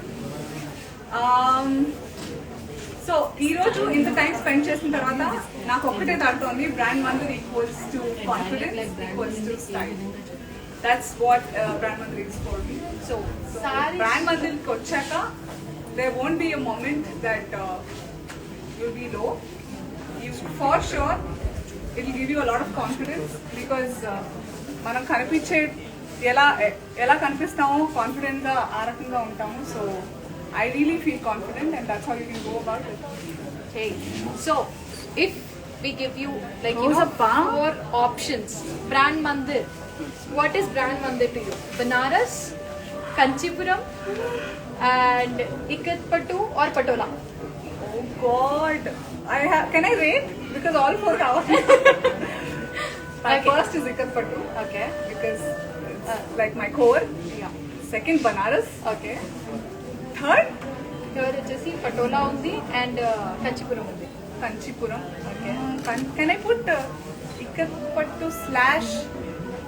సో ఈ రోజు ఇంత టైం స్పెండ్ చేసిన తర్వాత నాకు ఒక్కటే దాడుతోంది, brand Mandir equals to confidence equals to style. That's what brand Mandir is for me. So brand మందిర్కి వచ్చాక there won't be a moment that you'll be low. You for sure it will give you a lot of confidence because మనం కనిపించే ఎలా కనిపిస్తామో confident గా ఆ రకంగా ఉంటాము. So I really feel confident and that's how you can go about it. hey, so if we give you like Rose of Palm? 4 options, brand mandir, what is brand mandir to you? Banaras, Kanchipuram and Ikat Pattu or Patola? Oh God, can I rate because all 4 cover. My Okay. first is Ikat Pattu Okay. because it's like my core. Yeah. Second Banaras. Okay. Third Third వచ్చేసి పటోలా ఉంది and Kanchipuram ఉంది. Kanchipuram. Okay. Can I put Ikat Pattu slash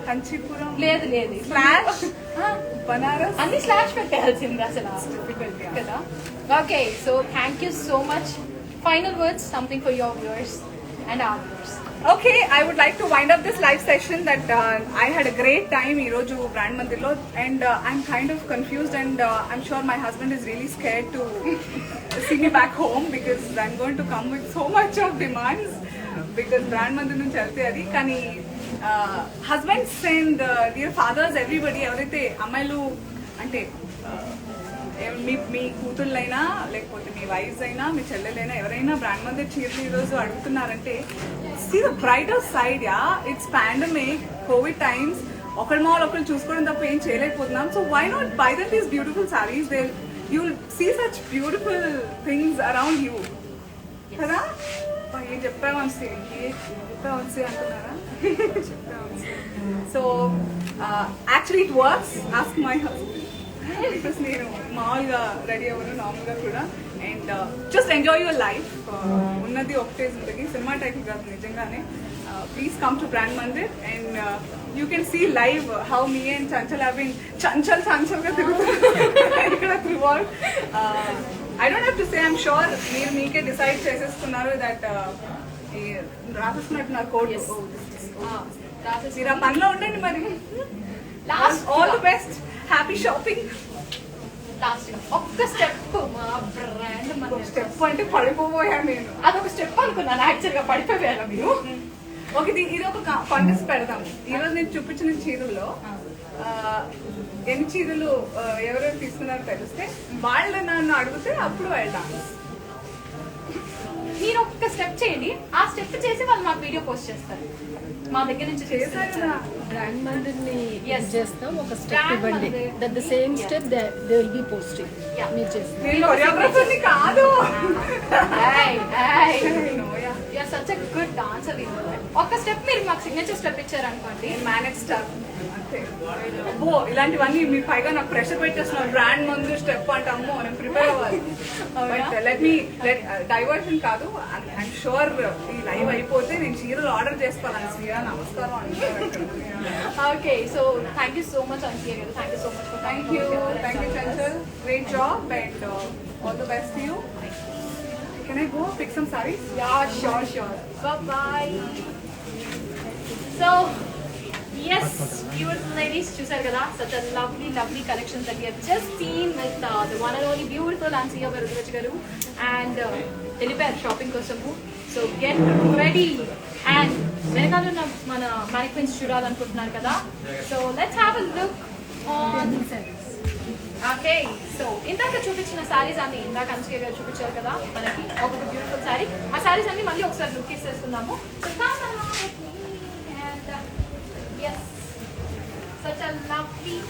Kanchipuram లేదు లేదు slash Banaras? అన్ని slash పెట్టాల్సింది అసలు Difficult, yeah. కదా. Okay so thank you so much. Final words something for your viewers and our viewers. Okay, I would like to wind up this live session that I had a great time ee roju brand mandirlo and I'm kind of confused and I'm sure my husband is really scared to see me back home because I'm going to come with so much of demands because brand mandir nunchi velte adi kani husbands and dear fathers everybody evaraithe ammayilu ante మీ కూతుళ్ళైనా లేకపోతే మీ wives అయినా మీ చెల్లెలైనా ఎవరైనా brand Mandir చీరలు ఈరోజు అడుగుతున్నారంటే see the brighter side yeah it's pandemic covid times ఒకరి మాల్ ఒకరు చూసుకోవడం తప్ప ఏం చేయలేకపోతున్నాం so why not buy that these beautiful saris they you will see such beautiful things around you కదా ఏం చెప్పావు వంశీ చెప్పావు వంశీ అంటున్నారా so actually it works ask my husband because నేను మామూలుగా రెడీ అవ్వను నార్మల్గా కూడా and just enjoy your life ఉన్నది ఒకటే జిందగీ సినిమా టైప్ కాదు నిజంగానే please come to brand Mandir and you can see live how me and Chanchal have been చంచల్గా తిరుగుతున్నారు ఇక్కడ throughout I don't have to say I'm sure మీరు మీకే డిసైడ్ చేసేస్తున్నారు దట్ రాసేస్తున్నట్టు నా కోడ్ మీరు ఆ పనిలో ఉండండి మరి last all the best happy shopping last ఒక్క స్టెప్ మా బ్రాండ్ మన స్టెప్ అంటే పడిపోయా నేను అదొక స్టెప్ అనుకున్నాను యాక్చువల్గా పడిపోయారా మీరు ఓకే ఇది ఒక కాంటెస్ట్ పెడదాము ఈరోజు నేను చూపించిన చీరల్లో ఎన్ని చీరలు ఎవరెవరు తీసుకున్నారో తెలిస్తే వాళ్ళు నన్ను అడిగితే అప్పుడు వెళ్దాం మీరు ఒక్క స్టెప్ చేయండి ఆ స్టెప్ చేసి వాళ్ళు మాకు వీడియో పోస్ట్ చేస్తారు మా దగ్గర నుంచి చేశారు కదా బ్రాండ్ మందిర్ని Yes. చేస్తాం ఒక స్టెప్ Brand ఇవ్వండి Mandir. That the same step they will be posting Yeah. మీరు చేస్తారు నేను కొరియోగ్రాఫర్ని కాదు you're such a good dancer ఒక్క స్టెప్ మీరు మాకు సిగ్నేచర్ స్టెప్ ఇచ్చారనుకోండి మేనేజ్ స్టార్ అంతే అబ్బో ఇలాంటివన్నీ మీరు పైగా నాకు ప్రెషర్ పెట్టేస్తున్నారు బ్రాండ్ ముందు స్టెప్ అంటే అమ్మో నేను ప్రిపేర్ అవ్వాలి లెట్ మీ డైవర్షన్ కాదు ఐఎమ్ షూర్ ఈ లైవ్ అయిపోతే నేను చీరలు ఆర్డర్ చేసుకోవాలని శ్రీయా నమస్కారం అంటారు okay so thank you so much Anasuya గారు thank you so much thank you Chanchal great job and all the best you can I go pick some saris yeah sure boy so yes beautiful ladies చూసారు కదా such a lovely collections that we have just seen with the one and only beautiful Ansiya Varadaraja garu and వెళ్ళిపోయారు shopping కోసము so get ready and వెనకాల ఉన్న మన mannequins చూడాలనుకుంటున్నారు కదా so let's have a look on okay so ఇందాక చూపించిన శారీస్ అన్ని ఇందాక అన్సియ గారు చూపించారు కదా మనకి ఒక బ్యూటిఫుల్ శారీ ఆ శారీస్ అన్ని మళ్ళీ ఒకసారి లుక్ ఇచ్చేసుకుందాము so yes, such a lovely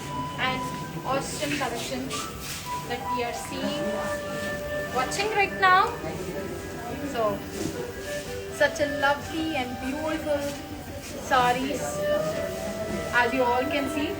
and awesome collection that we are seeing, watching right now. So, such a lovely and beautiful sarees, as you all can see.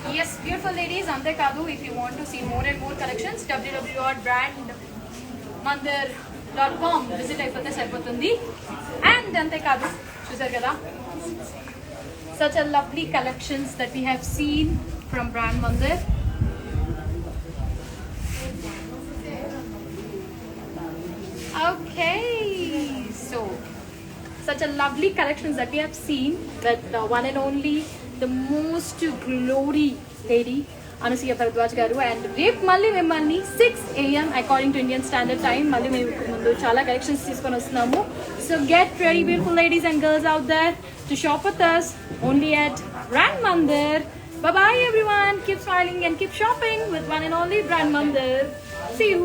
Yes, beautiful ladies, ante kaadu if you want to see more and more collections www.brandmandir.com visit అయిపోతే సరిపోతుంది and ante kaadu చూసారు కదా such a lovely collections that we have seen from Brand Mandir. Okay, so such a lovely collections that we have seen with the one and only the most glory lady Anasiya Bharadwaj garu and రేపు మళ్ళీ మిమ్మల్ని 6 AM according to Indian Standard Time మళ్ళీ మేము ముందు చాలా collections తీసుకొని వస్తున్నాము so get ready beautiful ladies and girls out there to shop with us only at Brand Mandir. Bye bye everyone, keep smiling and keep shopping with one and only Brand Mandir. See you.